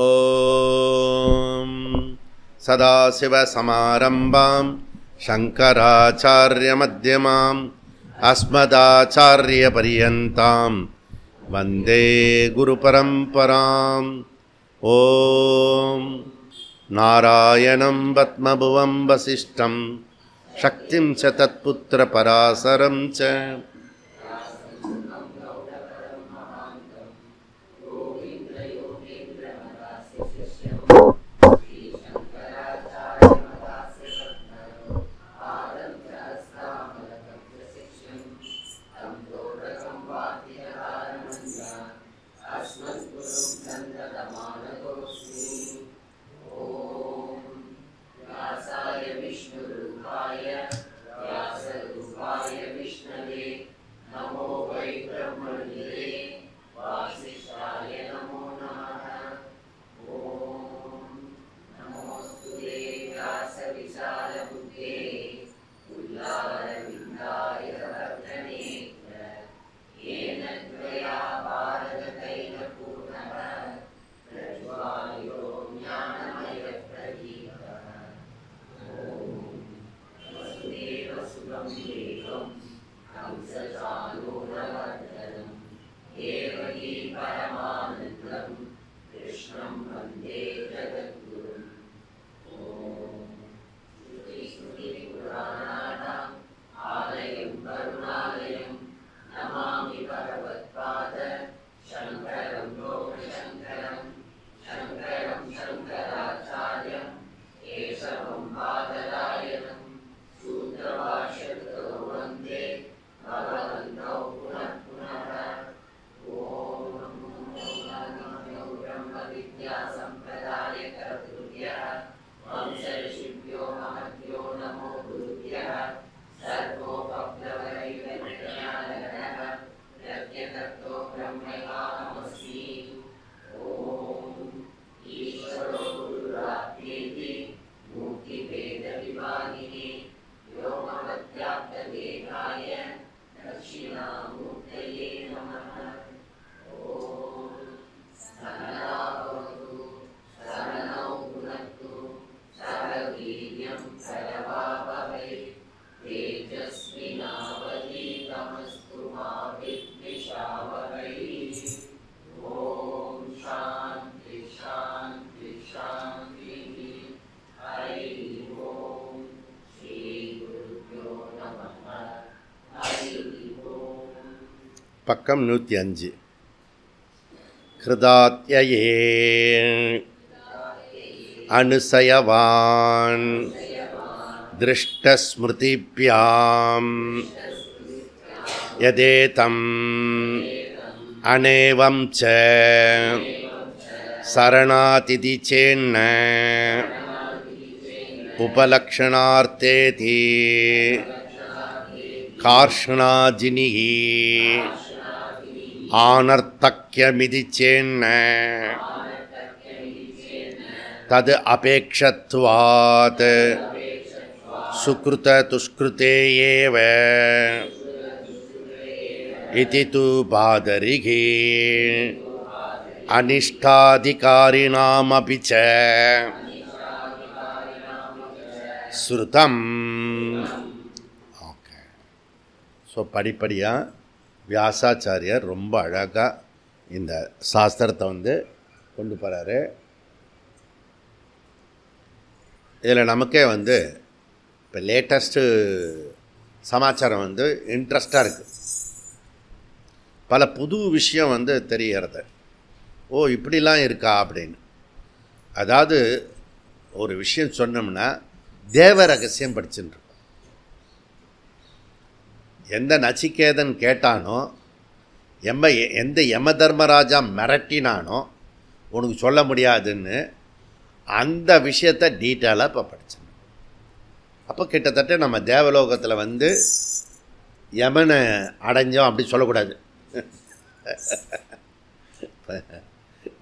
ஓம் சதாசிவசமாரம்பாம் சங்கராச்சார்யமத்யமாம் அஸ்மதாச்சார்யபரியந்தாம் வந்தே குருபரம்பராம். ஓம் நாராயணம் பத்மபுவம் வசிஷ்டம் சக்திம் ச தத்புத்திர பராசரம் ச பக்கம் 105. கிருதாத்யயே அனுசயவான் திருஷ்டஸ்மிருதிப்யாம் யதேதம் அநேவம் ச சரணாதிதி சேன்ன உபலக்ஷணார்த்தேதி கார்ஷ்ணாஜினிஹி ஆனர்த்தக்யமிதி சேன்ன தது அபேக்ஷத்வாத் சுக்ருத துஷ்கிருதே ஏவ இதி து பாதரிகி அனிஷ்டாதிகாரிணாமபி ச ஸ்ருதம். ஓகே, ஸோ படிப்படியாக வியாசாச்சாரியர் ரொம்ப அழகாக இந்த சாஸ்திரத்தை கொண்டு போகிறாரு. இதில் நமக்கே இப்போ லேட்டஸ்ட்டு சமாச்சாரம் இன்ட்ரெஸ்டாக இருக்குது. பல புது விஷயம் தெரிகிறது. ஓ, இப்படிலாம் இருக்கா அப்படின்னு. அதாவது ஒரு விஷயம் சொன்னோம்னா தேவ ரகசியம் படிச்சுட்டு எந்த நச்சிகேதன் கேட்டானோ, எந்த யம தர்மராஜா மிரட்டினானோ உனக்கு சொல்ல முடியாதுன்னு அந்த விஷயத்தை டீட்டெயிலாக இப்போ படித்தேன். அப்போ கிட்டத்தட்ட நம்ம தேவலோகத்தில் யமனை அடைஞ்சோம் அப்படி சொல்லக்கூடாது.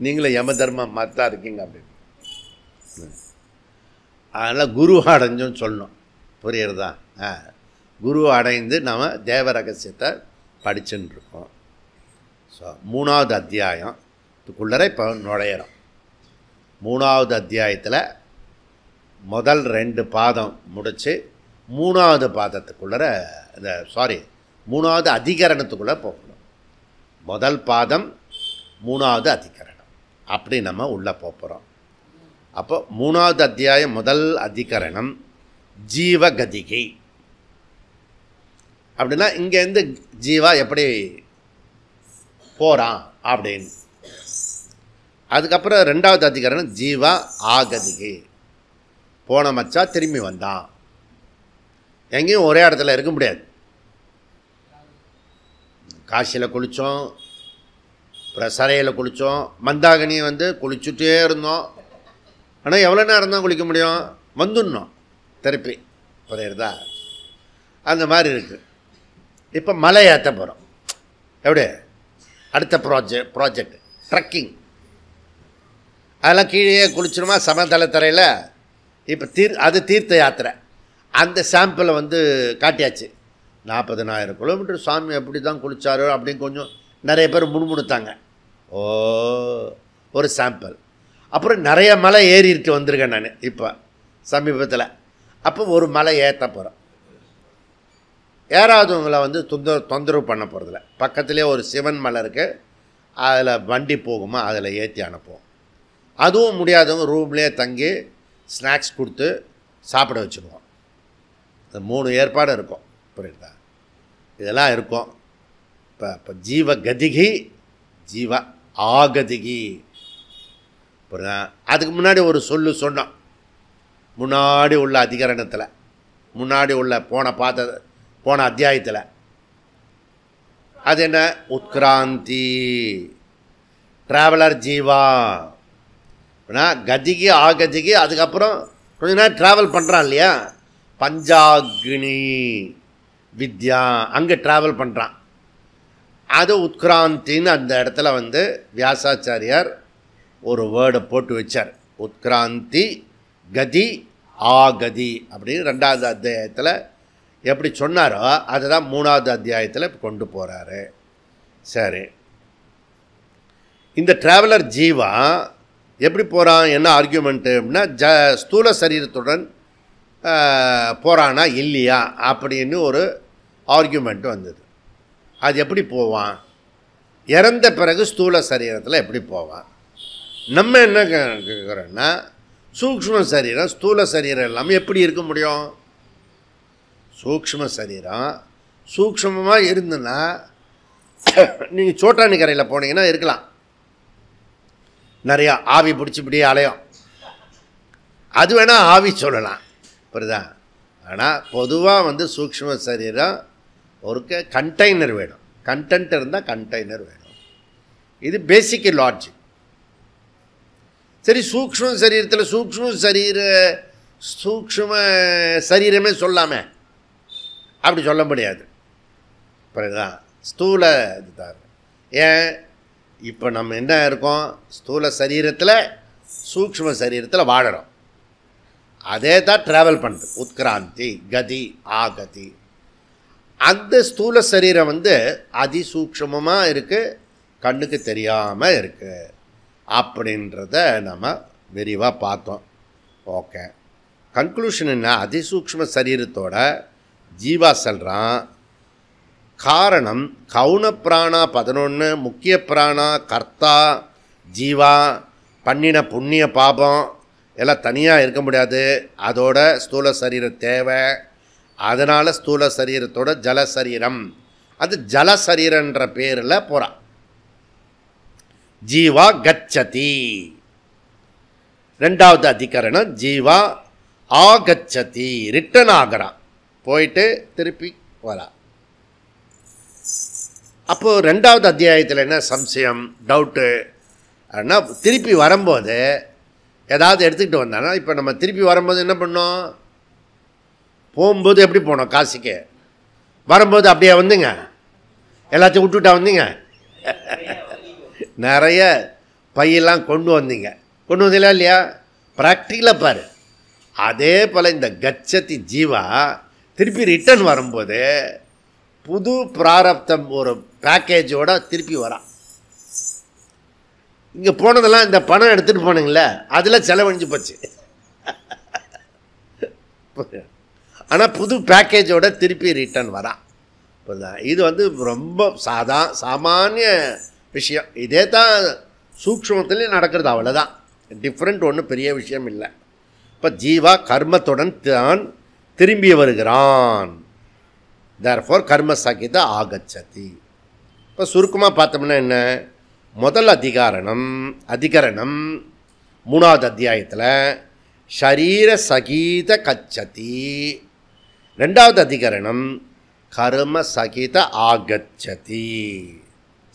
நீங்களும் யம தர்மம் மத்தா இருக்கீங்க அப்படின்னு. அதனால் குரு அடைஞ்சோன்னு சொல்லணும். புரியுறதா? குரு அடைந்து நம்ம தேவ ரகசியத்தை படிச்சுன்னு இருக்கோம். ஸோ 3வது அத்தியாயம் இதுக்குள்ளே இப்போ நுழையிறோம். 3வது அத்தியாயத்தில் முதல் 2 பாதம் முடித்து 3வது பாதத்துக்குள்ளே இந்த 3வது அதிகரணத்துக்குள்ளே போகணும். முதல் பாதம் 3வது அதிகரணம் அப்படி நம்ம உள்ளே போகிறோம். அப்போ 3வது அத்தியாயம் முதல் அதிகரணம் ஜீவகதிகை. அப்படின்னா இங்கேருந்து ஜீவா எப்படி போகிறான் அப்படின்னு. அதுக்கப்புறம் 2வது அதிகரணம் ஜீவா ஆகதிகை. போன மச்சா திரும்பி வந்தான். எங்கேயும் ஒரே இடத்துல இருக்க முடியாது. காசியில் குளித்தோம், அப்புறம் சரையில் குளித்தோம், மந்தாகினி குளிச்சுட்டே இருந்தோம். ஆனால் எவ்வளோ நேரம் தான் குளிக்க முடியும்? வந்துடணும் திருப்பி. புரியுறதா? அந்த மாதிரி இருக்குது. இப்போ மலை ஏற்ற போகிறோம். எப்படி? அடுத்த ப்ராஜெக்ட் ட்ரக்கிங். அதெல்லாம் கீழே குளிச்சிடுமா சமதளத்தரையில். இப்போ அது தீர்த்த யாத்திரை. அந்த சாம்பிளை காட்டியாச்சு. 40,000 கிலோமீட்டர் சாமி எப்படி தான் குளித்தாரோ அப்படின்னு கொஞ்சம் நிறைய பேர் முணுமுணுத்தாங்க. ஒரு சாம்பிள். அப்புறம் நிறைய மலை ஏறிட்டு வந்திருக்கேன் நான் இப்போ சமீபத்தில். அப்போ ஒரு மலை ஏற்ற போகிறேன். ஏறாதவங்களை தொந்தரவு பண்ண போகிறதில்ல. பக்கத்துலேயே ஒரு சிவன் மலை இருக்குது, அதில் வண்டி போகுமா, அதில் ஏற்றி அனுப்புவோம். அதுவும் முடியாதவங்க ரூம்லேயே தங்கி ஸ்நாக்ஸ் கொடுத்து சாப்பிட வச்சுருவோம். இந்த 3 ஏற்பாடு இருக்கும். புரியுதா? இதெல்லாம் இருக்கும். இப்போ ஜீவகதிகி, ஜீவ ஆகதிகி. புரியுதா? அதுக்கு முன்னாடி ஒரு சொன்னோம். முன்னாடி உள்ள அதிகரணத்தில், முன்னாடி உள்ள போன அத்தியாயத்தில். அது என்ன? உத்கிராந்தி, ட்ராவலர் ஜீவா. கதிகி ஆகதிகி. அதுக்கப்புறம் கொஞ்ச நேரம் ட்ராவல் பண்ணுறான் இல்லையா? பஞ்சாக்னி வித்யா, அங்கே ட்ராவல் பண்ணுறான். அது உத்கிராந்தின்னு அந்த இடத்துல வியாசாச்சாரியார் ஒரு வேர்டை போட்டு வச்சார். உத்கிராந்தி கதி ஆகதி அப்படின்னு 2வது அத்தியாயத்தில் எப்படி சொன்னாரோ அதை தான் 3வது அத்தியாயத்தில் கொண்டு போகிறாரு. சரி, இந்த ட்ராவலர் ஜீவா எப்படி போகிறான்? என்ன ஆர்கியூமெண்ட்டு அப்படின்னா, ஸ்தூல சரீரத்துடன் போகிறானா இல்லையா அப்படின்னு ஒரு ஆர்கியூமெண்ட் வந்தது. அது எப்படி போவான்? இறந்த பிறகு ஸ்தூல சரீரத்தில் எப்படி போவான்? நம்ம என்ன கேட்குறோன்னா, சூக்ஷ்ம சரீரம் ஸ்தூல சரீரம் எல்லாமே எப்படி இருக்க முடியும்? சூக்ஷ்ம சரீரம் சூக்ஷ்மமாக இருந்துன்னா நீங்கள் சோட்டானி கரையில் போனீங்கன்னா இருக்கலாம். நிறையா ஆவி பிடிச்சிப்படியே அலையும். அது வேணால் ஆவி சொல்லலாம். புரியுதா? ஆனால் பொதுவாக சூக்ஷ்ம சரீரம் ஒரு கண்டெய்னர் வேணும். கண்டென்ட் இருந்தால் கண்டெய்னர் வேணும். இது பேசிக் லாஜிக். சரி, சூக்ஷ்ம சரீரத்தில் சூக்ஷ்ம சரீரமே சொல்லாமே, அப்படி சொல்ல முடியாது. புரியுதா? ஸ்தூல இதுதான். ஏன் இப்போ நம்ம என்ன இருக்கோம்? ஸ்தூல சரீரத்தில் சூக்ஷ்ம சரீரத்தில் வாழறோம். அதே தான் ட்ராவல் பண்ணுது. உத்கிராந்தி கதி ஆகதி. அந்த ஸ்தூல சரீரம் அதிசூக்ஷ்மமாக இருக்குது, கண்ணுக்கு தெரியாமல் இருக்குது அப்படின்றத நம்ம விரிவாக பார்த்தோம். ஓகே, கன்க்ளூஷன் என்ன? அதிசூக்ஷ்ம சரீரத்தோட ஜீவா சொல்கிறான். காரணம் கவுன பிராணா 11, முக்கிய பிராணா, கர்த்தா, ஜீவா பண்ணின புண்ணிய பாபம் எல்லாம் தனியாக இருக்க முடியாது. அதோட ஸ்தூல சரீரம் தேவை. அதனால் ஸ்தூல சரீரத்தோட ஜலசரீரம், அது ஜலசரீரன்ற பேரில் போகிறான். ஜீவா கச்சதி. 2வது அதிகரணம் ஜீவா ஆகச்சதி, ரிட்டன் ஆகிறான், போயிட்டு திருப்பி வரா. அப்போது 2வது அத்தியாயத்தில் என்ன சம்சயம், டவுட்டு அப்படின்னா, திருப்பி வரும்போது ஏதாவது எடுத்துக்கிட்டு வந்தானா, இப்போ நம்ம திருப்பி வரும்போது என்ன பண்ணோம்? போகும்போது எப்படி போனோம் காசிக்கு? வரும்போது அப்படியே வந்துங்க, எல்லாத்தையும் விட்டுட்டா வந்தீங்க, நிறைய பையெல்லாம் கொண்டு வந்தீங்க. கொண்டு வந்தீங்களா இல்லையா? ப்ராக்டிக்கலாக பாரு. அதே போல் இந்த கச்சதி ஜீவா திருப்பி ரிட்டர்ன் வரும்போது புது பிராரப்தம் ஒரு பேக்கேஜோடு திருப்பி வரான். இங்கே போனதெல்லாம் இந்த பணம் எடுத்துகிட்டு போனீங்களே அதில் செலவழிஞ்சு போச்சு. ஆனால் புது பேக்கேஜோட திருப்பி ரிட்டர்ன் வரான். இது வந்து ரொம்ப சாமானிய விஷயம். இதே தான் சூக்ஷ்மத்திலையும் நடக்கிறது, அவ்வளோதான். டிஃப்ரெண்ட் ஒன்றும் பெரிய விஷயம் இல்லை. இப்போ ஜீவா கர்மத்துடன் தான் திரும்பி வருகிறான். தேர்ஃபோர் கர்ம சகித ஆகச்சதி. இப்போ சுருக்கமாக பார்த்தோம்னா என்ன, முதல் அதிகரணம் 3வது அத்தியாயத்தில் ஷரீர சகித கச்சதி, 2வது அதிகரணம் கர்ம சகித ஆகச்சதி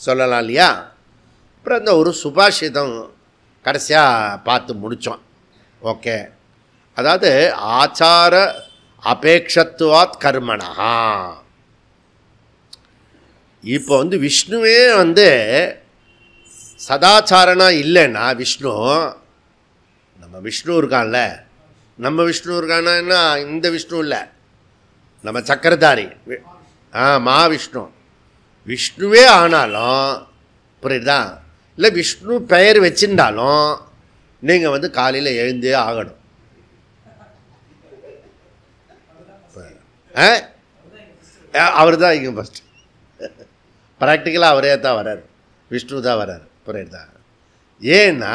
சொல்லலாம் இல்லையா. அப்புறம் அந்த ஒரு சுபாஷிதம் கடைசியாக பார்த்து முடித்தோம். ஓகே, அதாவது ஆச்சார அபேக்ஷத்துவாத் கர்மணா. இப்போ வந்து விஷ்ணுவே வந்து சதாச்சாரனா இல்லைன்னா விஷ்ணு, நம்ம விஷ்ணு இருக்கான்ல, நம்ம விஷ்ணு இருக்கான்னா என்ன, இந்த விஷ்ணு இல்லை, நம்ம சக்கரதாரி மகாவிஷ்ணு. விஷ்ணுவே ஆனாலும் புரியுதா, இல்லை விஷ்ணு பெயர் வச்சிருந்தாலும் நீங்கள் வந்து காலையில் எழுந்தே ஆகணும். அவர் தான் இங்கே ஃபஸ்ட்டு ப்ராக்டிக்கலாக அவரே தான் வர்றார், விஷ்ணு தான் வர்றார். புரியுதா, ஏன்னா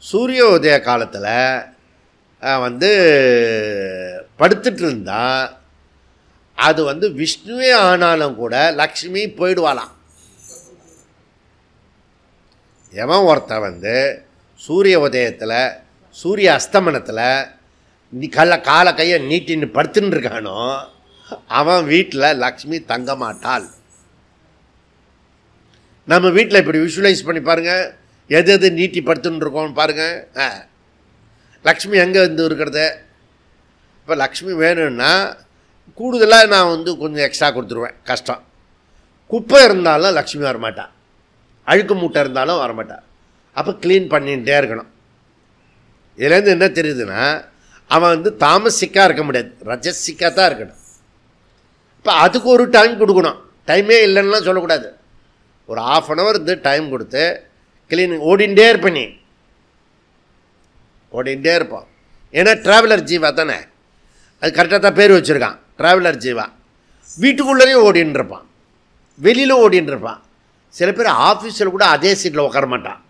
சூரிய உதய காலத்தில் வந்து படுத்துட்டு இருந்தால் அது வந்து விஷ்ணுவே ஆனாலும் கூட லக்ஷ்மி போயிடுவாளாம். எவன் ஒருத்தன் வந்து சூரிய உதயத்தில் சூரிய அஸ்தமனத்தில் நீ காலை கையை நீட்டின்னு படுத்துன்னு இருக்கானோ அவன் வீட்டில் லக்ஷ்மி தங்க மாட்டாள். நம்ம வீட்டில் இப்படி விஷுவலைஸ் பண்ணி பாருங்கள், எது எது நீட்டி படுத்துன்னு இருக்கோன்னு பாருங்கள். லக்ஷ்மி எங்கே வந்து இருக்கிறது? இப்போ லக்ஷ்மி வேணும்னா கூடுதலாக நான் வந்து கொஞ்சம் எக்ஸ்ட்ரா கொடுத்துருவேன். கஷ்டம். குப்பை இருந்தாலும் லக்ஷ்மி வரமாட்டான், அழுக்கு மூட்டை இருந்தாலும் வரமாட்டான். அப்போ க்ளீன் பண்ணிகிட்டே இருக்கணும். இதுலேருந்து என்ன தெரியுதுன்னா அவன் வந்து தாமசிக்காக இருக்க முடியாது, ரஜசிக்காக தான் இருக்கணும். இப்போ அதுக்கு ஒரு டைம் கொடுக்கணும். டைமே இல்லைன்னா சொல்லக்கூடாது. ஒரு 1/2 அன் ஹவர் டைம் கொடுத்து க்ளீனிங் ஓடிண்டே இருப்பேன். ஓடிண்டே இருப்பான். ஏன்னா ட்ராவலர் ஜீவா தானே, அது கரெக்டாக தான் பேர் வச்சுருக்கான், ட்ராவலர் ஜீவா. வீட்டுக்குள்ளேயும் ஓடின்னு இருப்பான், வெளியில் ஓடின்னு இருப்பான். சில பேர் ஆஃபீஸில் கூட அதே சீட்டில் உட்கார மாட்டான்.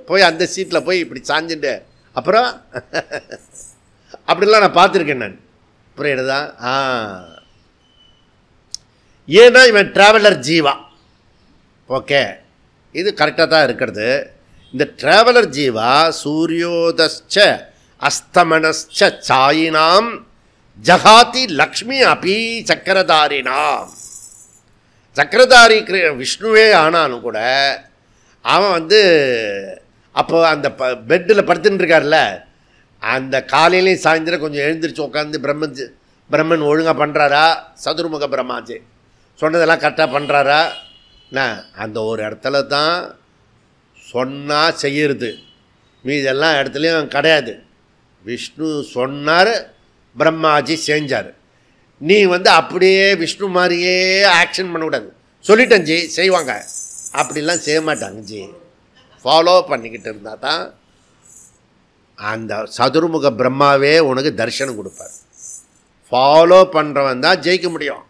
போய் அந்த சீட்டில் போய் இப்படி சாஞ்சுட்டு அப்புறம் அப்படிலாம் நான் பார்த்துருக்கேன் நான். புரியுறதா? ஏன்னா இவன் ட்ராவலர் ஜீவா. ஓகே, இது கரெக்டாக தான் இருக்கிறது. இந்த ட்ராவலர் ஜீவா சூரியோதச்ச அஸ்தமனச்ச சாயினாம் ஜகாதி லக்ஷ்மி அபி சக்கரதாரினாம். சக்கரதாரி விஷ்ணுவே ஆனாலும் கூட அவன் வந்து அப்போ அந்த பெட்டில் படுத்துன்னு இருக்கார்ல, அந்த காலையிலையும் சாயந்தரம் கொஞ்சம் எழுந்திரிச்சு உட்காந்து பிரம்மன் ஒழுங்காக பண்ணுறாரா, சதுர்முக பிரம்மாஜி சொன்னதெல்லாம் கரெக்டாக பண்ணுறாரா, நான் அந்த ஒரு இடத்துல தான் சொன்னால் செய்யறது, மீதெல்லாம் இடத்துலையும் கிடையாது. விஷ்ணு சொன்னார், பிரம்மாஜி செஞ்சார். நீ வந்து அப்படியே விஷ்ணு மாதிரியே ஆக்ஷன் பண்ணக்கூடாது. சொல்லிட்டேன் ஜி செய்வாங்க, அப்படிலாம் செய்ய மாட்டாங்க ஜி. ஃபாலோ பண்ணிக்கிட்டு இருந்தால் தான் அந்த சதுர்முக பிரம்மாவே உனக்கு தரிசனம் கொடுப்பார். ஃபாலோ பண்ணுறவன் தான் ஜெயிக்க முடியும்.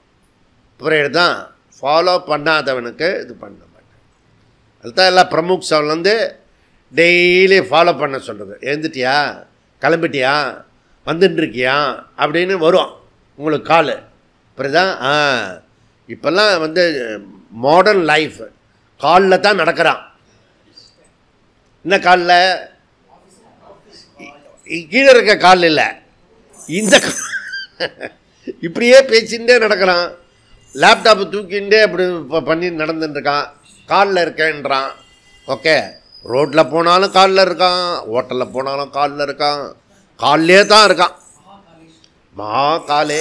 புரியுது தான், ஃபாலோ பண்ணாதவனுக்கு இது பண்ண மாட்டேன். அதுதான் எல்லாம் பிரமுக் வந்து டெய்லி ஃபாலோ பண்ண சொல்கிறது. எழுந்துட்டியா, கிளம்பிட்டியா, வந்துட்டுருக்கியா அப்படின்னு வரும் உங்களுக்கு கால். புரியுதா? இப்போல்லாம் வந்து மாடர்ன் லைஃப் காலில் தான் நடக்கிறான். என்ன காலில்? கீழே இருக்க கால் இல்லை, இந்த இப்படியே பேசிகிட்டே நடக்கிறான். லேப்டாப்பு தூக்கிண்டே அப்படி பண்ணி நடந்துட்டுருக்கான், காலில் இருக்கேன்றான். ஓகே, ரோட்டில் போனாலும் காலில் இருக்கான், ஹோட்டலில் போனாலும் காலில் இருக்கான், காலிலே தான் இருக்கான். காலே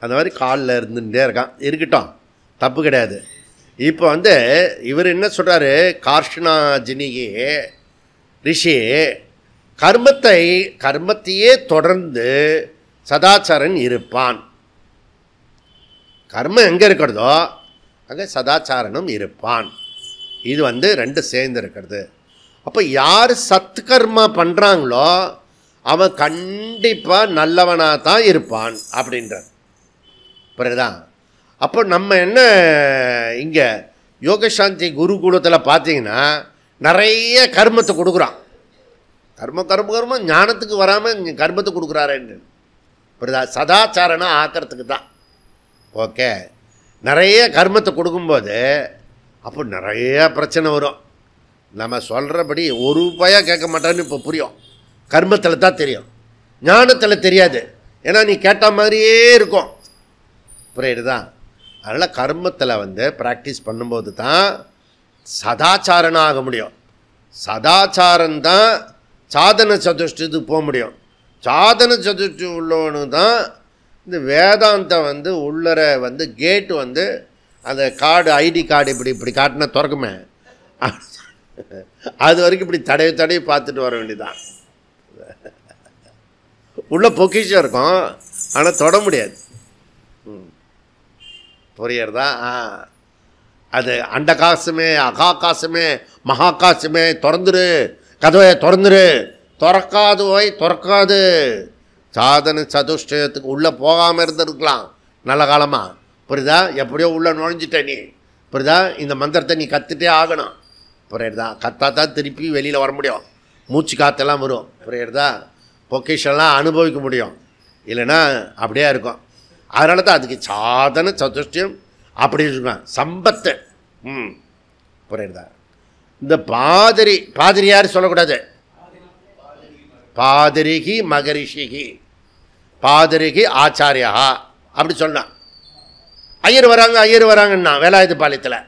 அந்த மாதிரி காலில் இருந்துகிட்டே இருக்கான். இருக்கட்டும், தப்பு கிடையாது. இப்போ வந்து இவர் என்ன சொல்கிறாரு, கார்ஷ்ணாஜினிகி ரிஷி கர்மத்தையே தொடர்ந்து சதாச்சாரன் இருப்பான். கர்மம் எங்கே இருக்கிறதோ அங்கே சதாச்சாரனும் இருப்பான். இது வந்து ரெண்டு சேர்ந்து இருக்கிறது. அப்போ யார் சத்கர்மா பண்ணுறாங்களோ அவன் கண்டிப்பாக நல்லவனாக தான் இருப்பான் அப்படின்றார். புரியுதா? அப்போ நம்ம என்ன இங்கே யோகசாந்தி குருகுலத்தில் பார்த்தீங்கன்னா நிறைய கர்மத்தை கொடுக்குறான். கர்மம் ஞானத்துக்கு வராமல் கர்மத்தை கொடுக்குறாருன்னு. புரியுதா? சதாச்சாரனை ஆக்கிறதுக்கு தான். ஓகே, நிறைய கர்மத்தை கொடுக்கும்போது அப்போ நிறைய பிரச்சனை வரும். நம்ம சொல்கிறபடி ஒரு ரூபாயாக கேட்க மாட்டான்னு இப்போ புரியும். கர்மத்தில் தான் தெரியும், ஞானத்தில் தெரியாது. ஏன்னா நீ கேட்ட மாதிரியே இருக்கும். புரியுதுதா? அதனால் கர்மத்தில் வந்து ப்ராக்டிஸ் பண்ணும்போது தான் சதாச்சாரனாக ஆக முடியும். சதாச்சாரந்தான் சாதன சதுஷ்டத்துக்கு போக முடியும். சாதன சதுஷ்டி உள்ளவனு தான் இந்த வேதாந்தம் வந்து உள்ளர வந்து கேட்டு வந்து அந்த கார்டு ஐடி கார்டு இப்படி காட்டினா திறக்குமே, அது வரைக்கும் இப்படி தடவி பார்த்துட்டு வர வேண்டியதான். உள்ள பொக்கிஷம் இருக்கும், ஆனால் தொட முடியாது. புரியுறதா? அது அண்டகாசமே அகாகாசமே மகாகாசமே திறந்துரு, கதவை திறந்துரு. திறக்காது. சாதன சதுஷ்டயத்துக்கு உள்ளே போகாமல் இருந்திருக்கலாம் நல்ல காலமாக. புரியுதா? எப்படியோ உள்ளே நுழைஞ்சிட்ட நீ. புரியுதா? இந்த மந்திரத்தை நீ கற்றுட்டே ஆகணும். புரியுறதா? கத்தா தான் திருப்பி வெளியில் வர முடியும். மூச்சு காற்றெல்லாம் வரும். புரியுறதா? பொக்கிஷெல்லாம் அனுபவிக்க முடியும். இல்லைன்னா அப்படியே இருக்கும். அதனால தான் அதுக்கு சாதன சதுஷ்டியம் அப்படி இருக்கும். சம்பத்து. புரியுறதா? இந்த பாதிரியார் சொல்லக்கூடாது. பாதிரிகி மகரிஷிகி, பாதிரிகி ஆச்சாரியா அப்படி சொன்னான். ஐயர் வராங்கன்னா வேலாயுத பாளையத்தில்,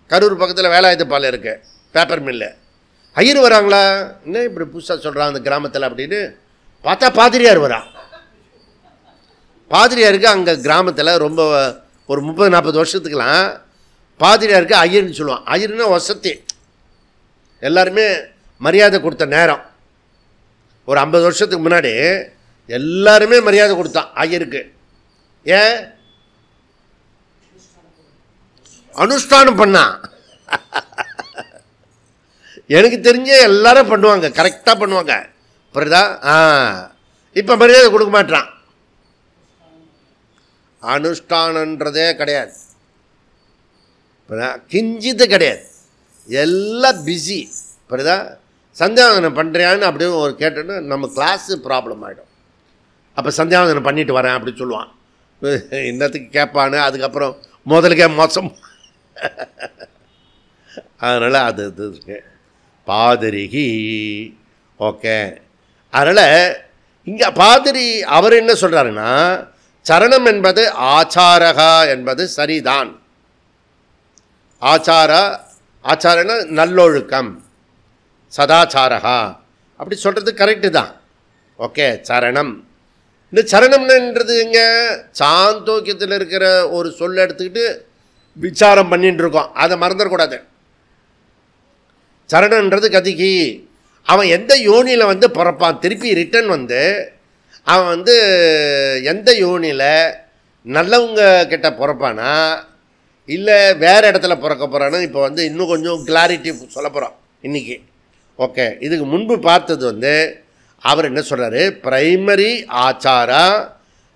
கரூர் பக்கத்தில் வேலாயுத பாளையம் இருக்குது, பேப்பர் மில்லு. ஐயர் வராங்களா, என்ன இப்படி புதுசாக சொல்கிறான் அந்த கிராமத்தில் அப்படின்னு பார்த்தா பாதிரியார் வரான். பாதிரியாருக்கு அங்கே கிராமத்தில் ரொம்ப ஒரு 30-40 வருஷத்துக்கெலாம் பாதிரியாருக்கு ஐயர்னு சொல்லுவான். ஐயர்னா வசதி, எல்லாருமே மரியாதை கொடுத்த நேரம். ஒரு 50 வருஷத்துக்கு முன்னாடி எல்லாருமே மரியாதை கொடுத்தான் ஐயருக்கு. ஏன்? அனுஷ்டானம் பண்ணான். எனக்கு தெரிஞ்சே எல்லாரும் பண்ணுவாங்க, கரெக்டாக பண்ணுவாங்க. புரியுதா? இப்போ மரியாதை கொடுக்க மாட்டான். அனுஷ்டானன்றதே கிடையாது, கிஞ்சித்து கிடையாது, எல்லாம் பிஸி. புரியுதா? சந்தியாவந்தனம் பண்ணுறியான்னு அப்படியே ஒரு கேட்டோன்னு நம்ம கிளாஸு ப்ராப்ளம் ஆகிடும். அப்போ சந்தியாவந்தனம் பண்ணிட்டு வரேன் அப்படின்னு சொல்லுவான். இன்னத்துக்கு கேட்பான்னு அதுக்கப்புறம் முதலுக்கே மோசம். அதனால் அது இருக்கு பாதிரிகி. ஓகே, அதனால் இங்கே பாதிரி அவர் என்ன சொல்கிறாருன்னா, சரணம் என்பது ஆச்சாரகா என்பது சரிதான். ஆச்சாரனா நல்லொழுக்கம், சதாச்சாரகா அப்படி சொல்கிறது கரெக்டு தான். ஓகே, சரணம். இந்த சரணம்ன்றது இங்கே சாந்தோக்கியத்தில் இருக்கிற ஒரு சொல்ல எடுத்துக்கிட்டு விசாரம் பண்ணிட்டு இருக்கோம், அதை மறந்துடக்கூடாது. சரணன்றது கதிகி, அவன் எந்த யோனியில் வந்து பிறப்பான், திருப்பி ரிட்டன் வந்து அவன் வந்து எந்த யோனியில் நல்லவங்க கிட்ட பிறப்பானா இல்லை வேறு இடத்துல பிறக்க போகிறானா, இப்போ வந்து இன்னும் கொஞ்சம் கிளாரிட்டி சொல்ல போகிறோம் இன்றைக்கி. ஓகே, இதுக்கு முன்பு பார்த்தது வந்து அவர் என்ன சொல்கிறாரு, பிரைமரி ஆச்சாரா,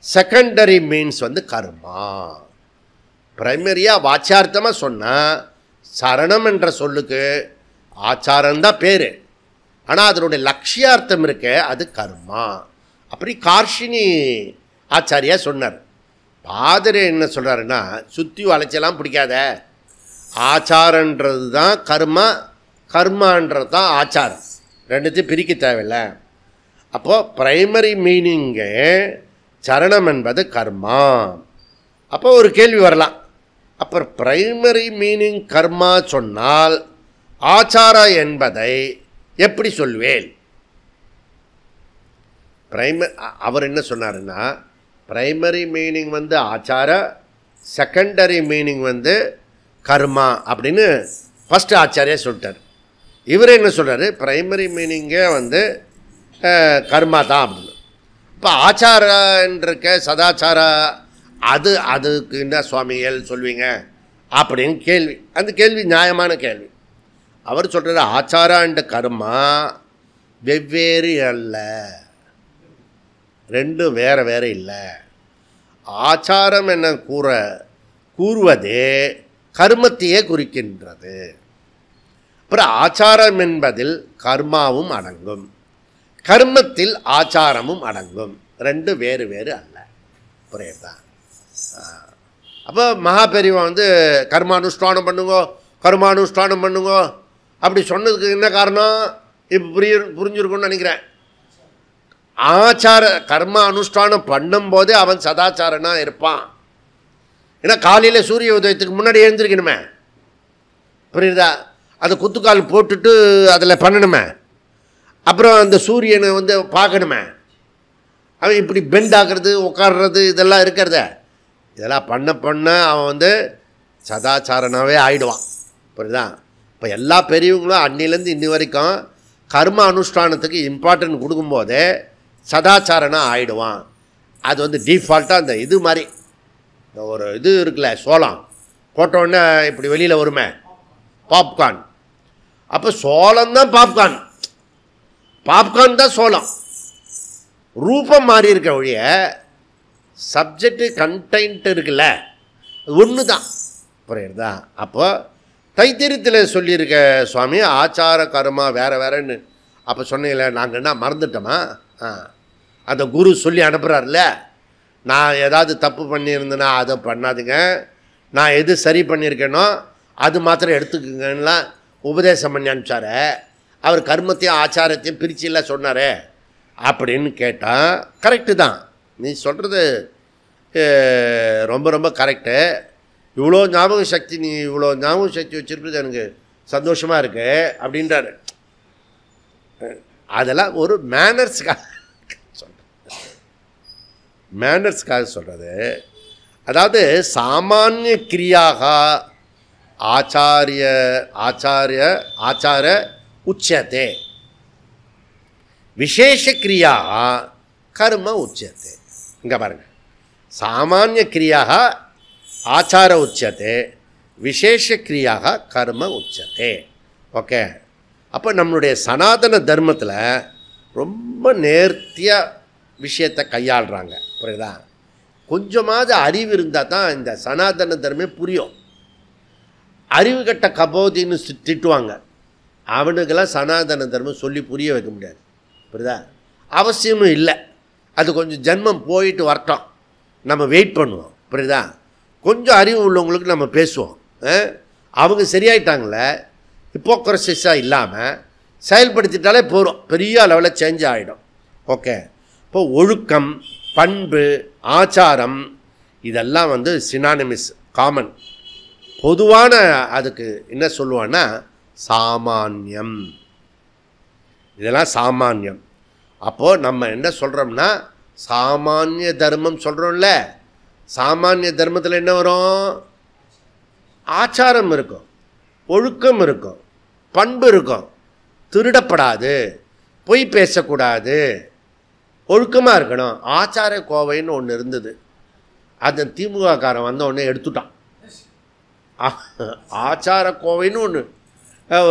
செகண்டரி மீன்ஸ் வந்து கர்மா. பிரைமரியாக வாச்சியார்த்தமாக சொன்னால் சரணம் என்ற சொல்லுக்கு ஆச்சாரம்தான் பேர், ஆனால் அதனுடைய லட்சியார்த்தம் இருக்க அது கர்மா. அப்படி கார்ஷினி ஆச்சாரியா சொன்னார். பாதிரி என்ன சொல்கிறாருன்னா, சுற்றி வளைச்செல்லாம் பிடிக்காத, ஆச்சாரன்றது தான் கர்மா, கர்மான்றது தான் ஆச்சாரம், ரெண்டுத்தையும் பிரிக்க தேவையில்லை. அப்போது பிரைமரி மீனிங்கு சரணம் என்பது கர்மா. அப்போ ஒரு கேள்வி வரலாம், அப்புறம் பிரைமரி மீனிங் கர்மா சொன்னால் ஆச்சார என்பதை எப்படி சொல்வேன்? அவர் என்ன சொன்னாருன்னா, பிரைமரி மீனிங் வந்து ஆச்சார, செகண்டரி மீனிங் வந்து கர்மா அப்படின்னு ஃபஸ்ட்டு ஆச்சாரியா சொல்லிட்டார். இவர் என்ன சொல்கிறாரு, பிரைமரி மீனிங்கே வந்து கர்மா தான் அப்படின்னு. இப்போ ஆச்சாரன்றிருக்க சதாச்சாரா அதுக்கு என்ன சுவாமிகள் சொல்வீங்க அப்படின்னு கேள்வி. அந்த கேள்வி நியாயமான கேள்வி. அவர் சொல்கிறார், ஆச்சார அண்ட் கர்மா வெவ்வேறு அல்ல, ரெண்டும் வேறு வேறு இல்லை. ஆச்சாரம் என்ன கூறுவதே கர்மத்தையே குறிக்கின்றது. அப்புறம் ஆச்சாரம் என்பதில் கர்மாவும் அடங்கும், கர்மத்தில் ஆச்சாரமும் அடங்கும், ரெண்டு வேறு வேறு அல்ல. புரியுதா? அப்போ மகாபெரிவா கர்மானுஷ்டானம் பண்ணுங்கோ, கர்மானுஷ்டானம் பண்ணுங்கோ அப்படி சொன்னதுக்கு என்ன காரணம் இப்போ புரிஞ்சிருக்கும்னு நினைக்கிறேன். கர்ம அனுஷ்டானம் பண்ணும்போதே அவன் சதாச்சாரனாக இருப்பான். ஏன்னா காலையில் சூரிய உதயத்துக்கு முன்னாடி எழுந்திருக்கணுமே, புரியுதா? அதை குத்துக்கால் போட்டுட்டு அதில் பண்ணணுமே, அப்புறம் அந்த சூரியனை பார்க்கணுமே, அவன் இப்படி பெண்ட் ஆகிறது, உட்கார்றது, இதெல்லாம் இருக்கிறத, இதெல்லாம் பண்ண அவன் சதாச்சாரனாகவே ஆகிடுவான். புரியுதா? இப்போ எல்லா பெரியவங்களும் அன்னிலேருந்து இன்னி வரைக்கும் கர்ம அனுஷ்டானத்துக்கு இம்பார்ட்டன்ட் கொடுக்கும்போதே சதாச்சாரனாக ஆகிடுவான். அது டிஃபால்ட்டாக அந்த இது மாதிரி ஒரு இது இருக்குல்ல, சோளம் போட்டோடனே இப்படி வெளியில் வருமே பாப்கார்ன், அப்போ சோளம் தான் பாப்கார்ன், பாப்கார்ன் தான் சோளம். ரூபம் மாறி இருக்க ஒழிய சப்ஜெக்டு கண்டென்ட் இருக்குல்ல, ஒன்று தான். புரியுறதா? அப்போ தைத்திரியத்தில் சொல்லியிருக்க சுவாமி ஆச்சார கர்மா வேறு வேறன்னு அப்போ சொன்னீங்களே, நாங்கள் என்ன மறந்துட்டோமா? அந்த குரு சொல்லி அனுப்புகிறார்ல, நான் ஏதாவது தப்பு பண்ணியிருந்தேன்னா அதை பண்ணாதுங்க, நான் எது சரி பண்ணியிருக்கேனோ அது மாத்திரம் எடுத்துக்குங்கலாம் உபதேசம் பண்ணி அனுப்பிச்சார. அவர் கர்மத்தையும் ஆச்சாரத்தையும் பிரிச்சில்ல சொன்னார் அப்படின்னு கேட்டால் கரெக்டு தான். நீ சொல்கிறது ரொம்ப ரொம்ப கரெக்டு. இவ்வளோ ஞாபக சக்தி, நீ இவ்வளோ ஞாபக சக்தி வச்சுருக்கிறது எனக்கு சந்தோஷமாக இருக்கு அப்படின்றாரு. அதெல்லாம் ஒரு மேனர்ஸ்க்காக சொல்கிறது. அதாவது சாமானிய கிரியாக ஆச்சார உச்சதே, விசேஷ கிரியாக கர்ம உச்சதே. இங்கே பாருங்கள், சாமானிய கிரியாக ஆச்சார உச்சதே, விசேஷ கிரியாக கர்ம உச்சதே. ஓகே. அப்போ நம்மளுடைய சனாதன தர்மத்தில் ரொம்ப நேர்த்தியாக விஷயத்தை கையாளுறாங்க. புரியுதா? கொஞ்சமாவது அறிவு இருந்தால் தான் இந்த சனாதன தர்மமே புரியும். அறிவு கட்ட கபோதின்னு திட்டுவாங்க, அவனுக்கெல்லாம் சனாதன தர்மம் சொல்லி புரிய வைக்க முடியாது. புரியுதா? அவசியமும் இல்லை. அது கொஞ்சம் ஜென்மம் போயிட்டு வரட்டும், நம்ம வெயிட் பண்ணுவோம். புரியுதா? கொஞ்சம் அறிவு உள்ளவங்களுக்கு நம்ம பேசுவோம். அவங்க சரியாயிட்டாங்களே, ஹிப்போக்ரசிஸாக இல்லாமல் செயல்படுத்திட்டாலே போகிறோம், பெரிய அளவில் சேஞ்ச் ஆகிடும். ஓகே. இப்போ ஒழுக்கம், பண்பு, ஆச்சாரம் இதெல்லாம் சினானிமிஸ், காமன், பொதுவான. அதுக்கு என்ன சொல்லுவான்னா சாமானியம். இதெல்லாம் சாமானியம். அப்போது நம்ம என்ன சொல்கிறோம்னா சாமானிய தர்மம் சொல்கிறோம்ல, சாமானிய தர்மத்தில் என்ன வரும்? ஆச்சாரம் இருக்கும், ஒழுக்கம் இருக்கும், பண்பு இருக்கும், திருடப்படாது, பொய் பேசக்கூடாது, ஒழுக்கமாக இருக்கணும். ஆச்சார கோவைன்னு ஒன்று இருந்தது, அந்த திமுககாரன் வந்த உடனே எடுத்துட்டான். ஆச்சார கோவைன்னு ஒன்று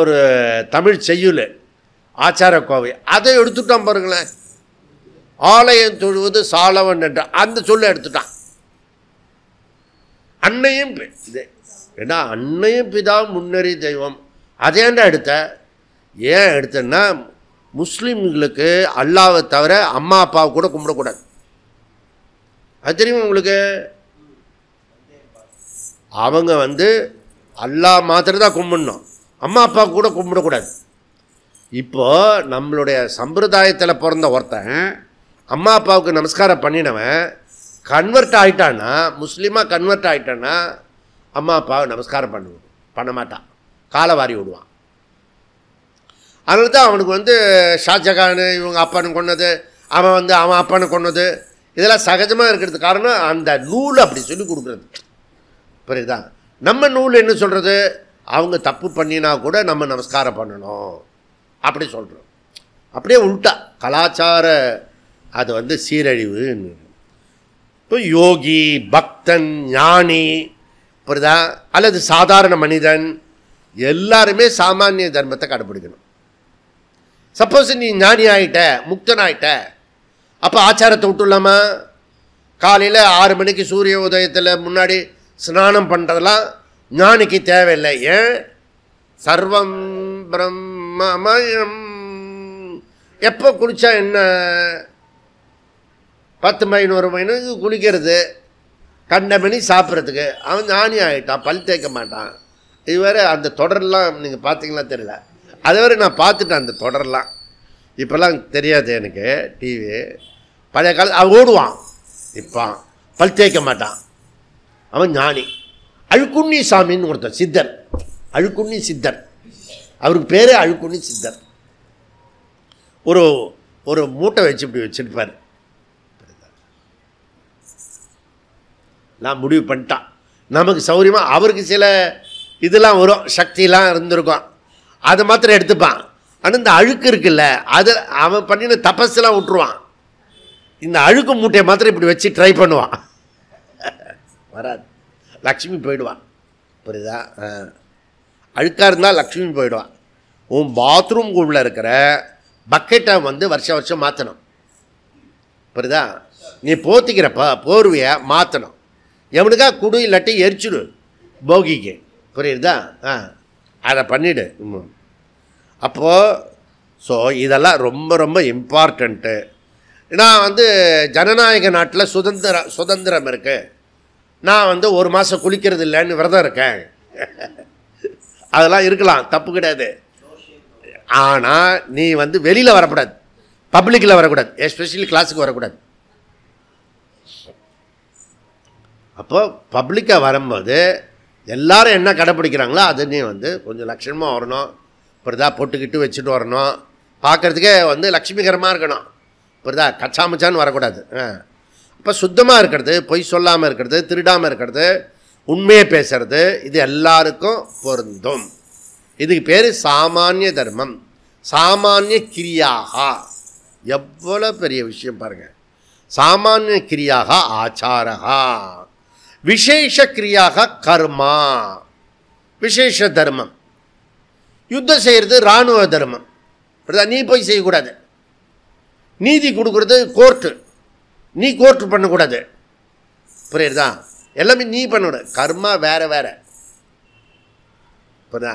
ஒரு தமிழ் செய்யுள், ஆச்சார கோவை, அதை எடுத்துட்டான் பாருங்களேன். ஆலயம் தொழுவது சாலவன் என்ற அந்த சொல்ல எடுத்துட்டான். அன்னையும் ஏன்னா அன்னையும் பிதா முன்னறி தெய்வம், அதேண்டா எடுத்த. ஏன் எடுத்தேன்னா முஸ்லீம்களுக்கு அல்லாவை தவிர அம்மா அப்பாவை கூட கும்பிடக்கூடாது. அது தெரியுமா உங்களுக்கு? அவங்க அல்லாஹ் மாத்திரம் தான் கும்பிடணும், அம்மா அப்பாவுக்கு கூட கும்பிடக்கூடாது. இப்போது நம்மளுடைய சம்பிரதாயத்தில் பிறந்த ஒருத்தன் அம்மா அப்பாவுக்கு நமஸ்காரம் பண்ணினவன் கன்வெர்ட் ஆகிட்டான்னா, முஸ்லீமாக கன்வெர்ட் ஆகிட்டான்னா அம்மா அப்பாவை நமஸ்காரம் பண்ண மாட்டான், காலை வாரி விடுவான். அதனால தான் அவனுக்கு ஷாஜகான் இவங்க அப்பானு கொண்டது, அவன் அவன் அப்பானு கொண்டது, இதெல்லாம் சகஜமாக இருக்கிறது காரணம் அந்த நூல் அப்படி சொல்லி கொடுக்குறது. புரியுதா? நம்ம நூல் என்ன சொல்கிறது? அவங்க தப்பு பண்ணினா கூட நம்ம நமஸ்காரம் பண்ணணும் அப்படி சொல்கிறோம். அப்படியே உள்டா கலாச்சார அது சீரழிவு. இப்போ யோகி, பக்தன், ஞானி, புரியுதா? அல்லது சாதாரண மனிதன் எல்லாருமே சாமானிய தர்மத்தை கடைப்பிடிக்கணும். சப்போஸ் நீ ஞானி ஆகிட்ட, முக்தன் ஆகிட்ட, அப்போ ஆச்சாரத்தை விட்டுலாமா? காலையில் 6 மணிக்கு சூரிய உதயத்தில் முன்னாடி ஸ்நானம் பண்ணுறதெல்லாம் ஞானிக்கு தேவையில்லை. ஏன்? சர்வம் பிரம்மமயம். எப்போ குளித்தா என்ன? 10 மணி 1 மணிக்கு குளிக்கிறது, கண்ட மணி சாப்பிட்றதுக்கு. அவன் ஞானி ஆகிட்டான், பல் தேய்க்க மாட்டான். இது வேறு அந்த தொடரெலாம் நீங்கள் பார்த்தீங்களா தெரியல. அது வேறு நான் பார்த்துட்டேன் அந்த தொடரெலாம். இப்போல்லாம் தெரியாது எனக்கு டிவி. பழைய காலத்தில் அவன் ஓடுவான், இப்போ பல் தேய்க்க மாட்டான். அவன் ஞானி. அழுக்குண்ணி சாமின்னு ஒருத்தர் சித்தர், அழுக்குண்ணி சித்தர், அவருக்கு பேர் அழுக்குண்ணி சித்தர். ஒரு ஒரு மூட்டை வச்சு இப்படி வச்சுருப்பார். நான் முடிவு பண்ணிட்டான் நமக்கு சௌரியமாக. அவருக்கு சில இதெல்லாம் வரும், சக்தியெலாம் இருந்திருக்கும், அதை மாத்திரம் எடுத்துப்பான். ஆனால் இந்த அழுக்கு இருக்குல்ல, அதை அவன் பண்ணின தபஸ்லாம் விட்டுருவான். இந்த அழுக்கு மூட்டையை மாத்திரம் இப்படி வச்சு ட்ரை பண்ணுவான், வராது. லக்ஷ்மி போயிடுவான். புரியுதா? அழுக்காக இருந்தால் லக்ஷ்மி போயிடுவான். உன் பாத்ரூம்குள்ளே இருக்கிற பக்கெட்டை வந்து வருஷம் வருஷம் மாற்றணும். புரியுதா? நீ போத்திக்கிறப்ப போர்வையை மாற்றணும். எவனுக்கா குடு, இல்லாட்டி எரிச்சிடு போகிக்கு. புரியுதா? அதை பண்ணிவிடு. அப்போது ஸோ இதெல்லாம் ரொம்ப ரொம்ப இம்பார்ட்டண்ட்டு. நான் வந்து ஜனநாயக நாட்டில் சுதந்திரம் இருக்குது. நான் வந்து 1 மாதம் குளிக்கிறது இல்லைன்னு விரதம் இருக்கேன். அதெல்லாம் இருக்கலாம், தப்பு கிடையாது. ஆனால் நீ வந்து வெளியில் வரக்கூடாது, பப்ளிக்கில் வரக்கூடாது, எஸ்பெஷலி கிளாஸுக்கு வரக்கூடாது. அப்போ பப்ளிக்காக வரும்போது எல்லோரும் என்ன கடைப்பிடிக்கிறாங்களோ அது நீ வந்து கொஞ்சம் லட்சணமாக வரணும். புரியுதா? பொட்டுக்கிட்டு வச்சுட்டு வரணும். பார்க்குறதுக்கே வந்து லக்ஷ்மிகரமாக இருக்கணும். புரியுதா? கச்சாமச்சான்னு வரக்கூடாது. அப்போ சுத்தமாக இருக்கிறது, பொய் சொல்லாமல் இருக்கிறது, திருடாமல் இருக்கிறது, உண்மையை பேசுறது, இது எல்லாருக்கும் பொருந்தும். இதுக்கு பேர் சாமானிய தர்மம். சாமானிய கிரியாக. எவ்வளோ பெரிய விஷயம் பாருங்கள். சாமானிய கிரியாக ஆச்சாரா, விசேஷ கிரியாக கர்மா. விசேஷ தர்மம் யுத்தம் செய்கிறது இராணுவ தர்மம். நீ போய் செய்யக்கூடாது. நீதி கொடுக்குறது கோர்ட்டு, நீ கோர்ட்டு பண்ணக்கூடாது. புரியுதா? எல்லாமே நீ பண்ணக்கூடாது. கர்மா வேறு வேறு. புரியுதா?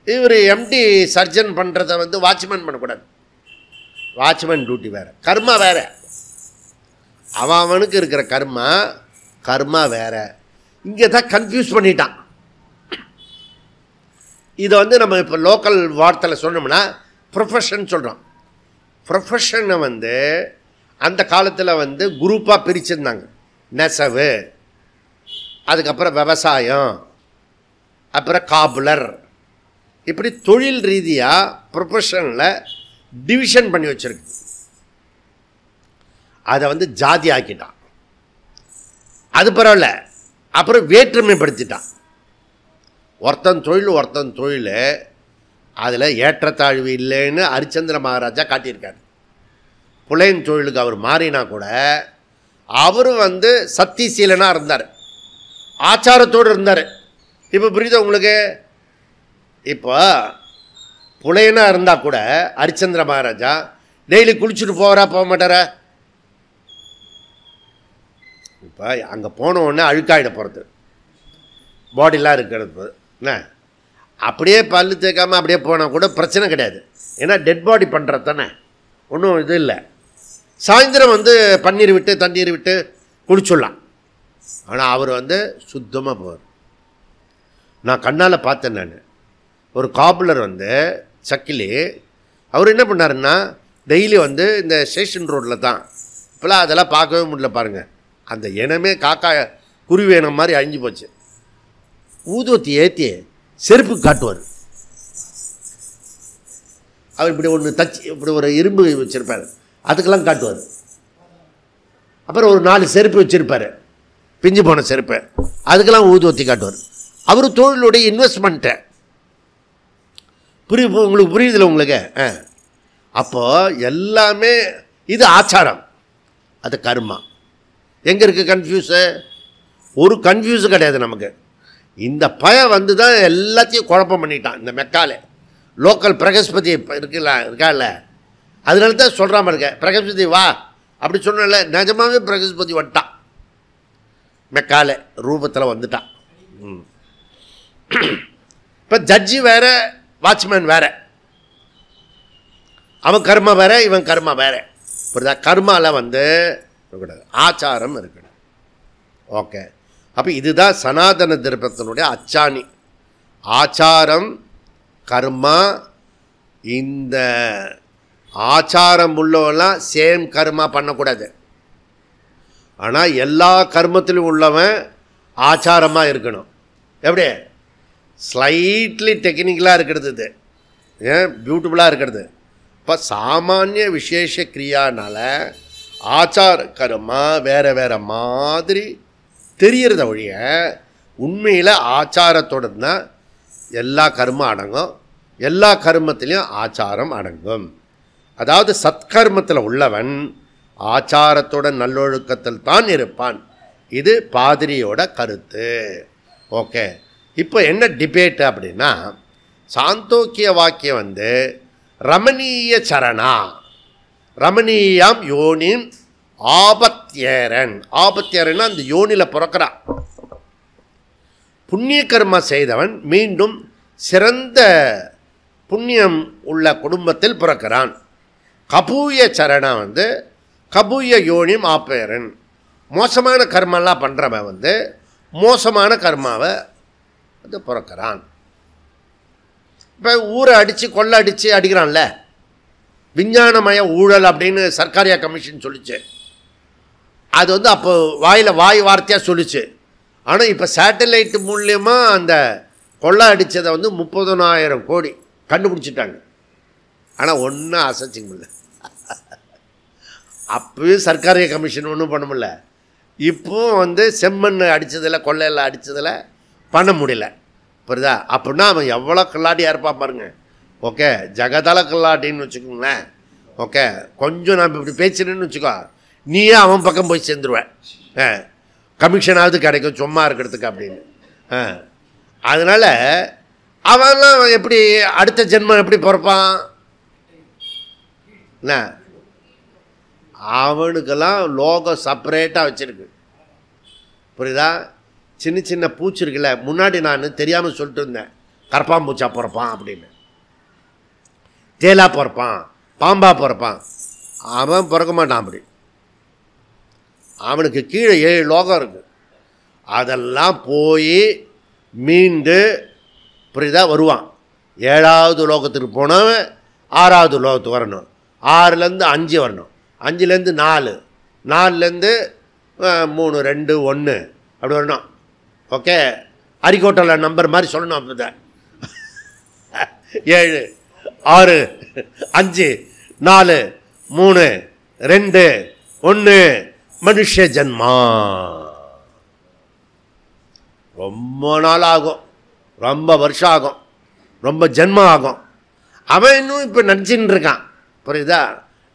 இவர் எம்டி சர்ஜன் பண்ணுறத வந்து வாட்ச்மேன் பண்ணக்கூடாது. வாட்ச்மேன் டியூட்டி வேறு, கர்மா வேறு. அவனுக்கு இருக்கிற கர்மா வேறு. இங்கே தான் கன்ஃபியூஸ் பண்ணிட்டான். இதை வந்து நம்ம இப்போ லோக்கல் வார்த்தையில் சொன்னோம்னா ப்ரொஃபஷன் சொல்கிறோம். ப்ரொஃபஷனை வந்து அந்த காலத்தில் வந்து குரூப்பாக பிரிச்சிருந்தாங்க. நெசவு, அதுக்கப்புறம் விவசாயம், அப்புறம் காபுலர், இப்படி தொழில் ரீதியாக ப்ரொஃபஷனில் டிவிஷன் பண்ணி வச்சுருக்கு. அதை வந்து ஜாதி ஆக்கிட்டான். அது பரவாயில்ல. அப்புறம் வேற்றுமைப்படுத்திட்டான். ஒருத்தன் தொழில் அதில் ஏற்றத்தாழ்வு இல்லைன்னு ஹரிச்சந்திர மகாராஜா காட்டியிருக்காரு. புலையன் தொழிலுக்கு அவர் மாறினா கூட அவர் வந்து சத்தியசீலனாக இருந்தார், ஆச்சாரத்தோடு இருந்தார். இப்போ புரியுதா உங்களுக்கு? இப்போ புலையனாக இருந்தால் கூட ஹரிச்சந்திர மகாராஜா டெய்லி குளிச்சுட்டு போக மாட்டாரா? இப்போ அங்கே போன உடனே அழுக்காயிட போகிறது, பாடிலாம் இருக்கிறது என்ன, அப்படியே பல்லு தேய்க்காமல் அப்படியே போனால் கூட பிரச்சனை கிடையாது. ஏன்னா டெட் பாடி பண்ணுறது தானே, ஒன்றும் இது இல்லை. சாயந்தரம் வந்து பன்னீர் விட்டு தண்ணீர் விட்டு குளிச்சுடலாம். ஆனால் அவர் வந்து சுத்தமாக போவார். நான் கண்ணால் பார்த்தேன். நான் ஒரு காபுலர் வந்து சக்கிலி, அவர் என்ன பண்ணாருன்னா டெய்லி வந்து இந்த ஸ்டேஷன் ரோட்டில் தான், இப்போலாம் அதெல்லாம் பார்க்கவே முடியல பாருங்கள். அந்த இனமே காக்கா குருவி இனம் மாதிரி அழிஞ்சு போச்சு. ஊதுவத்தி ஏற்றி செருப்பு காட்டுவார். அவர் இப்படி ஒன்று தச்சு இப்படி ஒரு இரும்பு வச்சுருப்பார், அதுக்கெல்லாம் காட்டுவார். அப்புறம் ஒரு 4 செருப்பு வச்சுருப்பார், பிஞ்சு போன செருப்பு, அதுக்கெல்லாம் ஊதுவத்தி காட்டுவார். அவர் தொழிலுடைய இன்வெஸ்ட்மெண்ட்டை உங்களுக்கு புரியுதில்ல உங்களுக்கு? அப்போது எல்லாமே இது ஆச்சாரம், அது கர்மா. எங்கே இருக்குது கன்ஃபியூஸு? ஒரு கன்ஃபியூஸு கிடையாது நமக்கு. இந்த வந்து தான் எல்லாத்தையும் குழப்பம் பண்ணிட்டான் இந்த மெக்காலே. லோக்கல் பிரகஸ்பதி இருக்கால, அதனால தான் சொல்கிறாம இருக்க, பிரகஸ்பதி வா அப்படி சொன்னல, நிஜமாவே பிரகஸ்பதி வந்துட்டான், மெக்காலே ரூபத்தில் வந்துட்டான். இப்போ ஜட்ஜி வேற, வாட்ச்மேன் வேற, அவன் கர்மா வேற, இவன் கர்மா வேற. புரியுதா? கர்மாவில் இருக்கக்கூடாது, ஆச்சாரம் இருக்கணும். ஓகே, அப்போ இதுதான் சனாதன தர்மத்தினுடைய அச்சாணி. ஆச்சாரம், கர்மா. இந்த ஆச்சாரம் உள்ளவெல்லாம் சேம் கர்மா பண்ணக்கூடாது. ஆனால் எல்லா கர்மத்திலும் உள்ளவன் ஆச்சாரமாக இருக்கணும். எப்படி? ஸ்லைட்லி டெக்னிக்கலாக இருக்கிறது, இது ஏன் பியூட்டிஃபுல்லாக இருக்கிறது. இப்போ சாமானிய விசேஷ கிரியானால ஆச்சார கர்மா வேறு வேறு மாதிரி தெரியறத ஒழிய உண்மையில் ஆச்சாரத்தோடு தான் எல்லா கர்மம் அடங்கும். எல்லா கர்மத்திலையும் ஆச்சாரம் அடங்கும். அதாவது சத்கர்மத்தில் உள்ளவன் ஆச்சாரத்தோட நல்லொழுக்கத்தில் தான் இருப்பான். இது பாதிரியோட கருத்து. ஓகே, இப்போ என்ன டிபேட் அப்படின்னா, சாந்தோக்கிய வாக்கியம் ரமணீய சரணா, ரமணீயாம் யோனிம் ஆபத்தியரன். ஆபத்தியரன்னா அந்த யோனியில் பிறக்கிறான். புண்ணிய கர்மா செய்தவன் மீண்டும் சிறந்த புண்ணியம் உள்ள குடும்பத்தில் பிறக்கிறான். கபூய சரணா கபூய யோனிம் ஆப்பேரன். மோசமான கர்மெல்லாம் பண்ணுறவன் மோசமான கர்மாவை பிறக்கிறான். இப்போ ஊரை அடித்து கொள்ளை அடித்து அடிக்கிறான்ல, விஞ்ஞானமய ஊழல் அப்படின்னு சர்க்காரியா கமிஷன் சொல்லிச்சு. அது அப்போ வாய் வார்த்தையாக சொல்லிச்சு. ஆனால் இப்போ சேட்டலைட்டு மூலியமாக அந்த கொள்ளை அடித்ததை 30,000 கோடி கண்டுபிடிச்சிட்டாங்க. ஆனால் ஒன்றும் அசைச்சிக்க முடியல. அப்போயும் சர்க்காரிய கமிஷன் ஒன்றும் பண்ண முடியல. இப்போது செம்மண் அடித்ததில், கொள்ளையில் அடித்ததில் பண்ண முடியல. புரியுதா? அப்படின்னா அவன் எவ்வளோ கல்லாடியாக இருப்பான் பாருங்க. ஓகே, ஜகதள கல்லாட்டின்னு வச்சுக்கோங்களேன். ஓகே, கொஞ்சம் நான் இப்படி பேசுறேன்னு வச்சுக்கோ, நீயே அவன் பக்கம் போய் சேர்ந்துருவேன். கமிஷனாவது கிடைக்கும் சும்மா இருக்கிறதுக்கு அப்படின்னு. அதனால் அவன்லாம் எப்படி அடுத்த ஜென்மம் எப்படி பிறப்பான்? என்ன, அவனுக்கெல்லாம் லோகம் செப்பரேட்டாக வச்சுருக்கு. புரியுதா? சின்ன சின்ன பூச்சி இருக்குல்ல, முன்னாடி நான் தெரியாமல் சொல்லிட்டு இருந்தேன், கரப்பாம்பூச்சா பிறப்பான் அப்படின்னு, தேலா பிறப்பான், பாம்பா பிறப்பான். அவன் பிறக்க மாட்டான். அப்படி அவனுக்கு கீழே 7 லோகம் இருக்குது. அதெல்லாம் போய் மீண்டு, புரியுதா, வருவான். 7வது லோகத்துக்கு போனவன் 6வது லோகத்துக்கு வரணும். 6லேருந்து 5 வரணும். 5லேருந்து 4, 4லேருந்து 3, 2, 1 அப்படி வரணும். ஓகே, அரிக்கோட்டையில் நம்பர் மாதிரி சொல்லணும். அப்போ தான் 7, 6, 5, 4, 3, 2, 1 மனுஷ ஜன்மா. ரொம்ப நாள் ஆகும், ரொம்ப வருஷம் ஆகும், ரொம்ப ஜென்மம் ஆகும். அவன் இன்னும் இப்போ நினச்சின்னு இருக்கான். புரியுதா?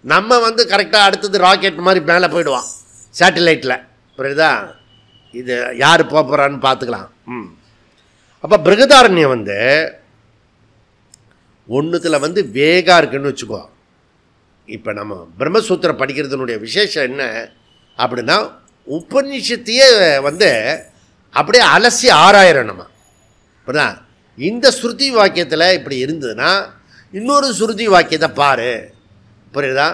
நம்ம கரெக்டாக அடுத்தது ராக்கெட் மாதிரி மேலே போயிடுவான் சேட்டலைட்டில். புரியுதா? இது யார் போகிறான்னு பார்த்துக்கலாம். அப்போ பிருகதாரண்யம் ஒன்றுத்தில் வேகா இருக்குன்னு வச்சுக்கோ. இப்போ நம்ம பிரம்மசூத்திரம் படிக்கிறதுனுடைய விசேஷம் என்ன அப்படின்னா, உபநிஷத்தையே அப்படியே அலசி ஆராயிரம் நம்ம. புரியுதா? இந்த ஸ்ருதி வாக்கியத்தில் இப்படி இருந்ததுன்னா இன்னொரு ஸ்ருதி வாக்கியத்தை பாரு. புரியுதா?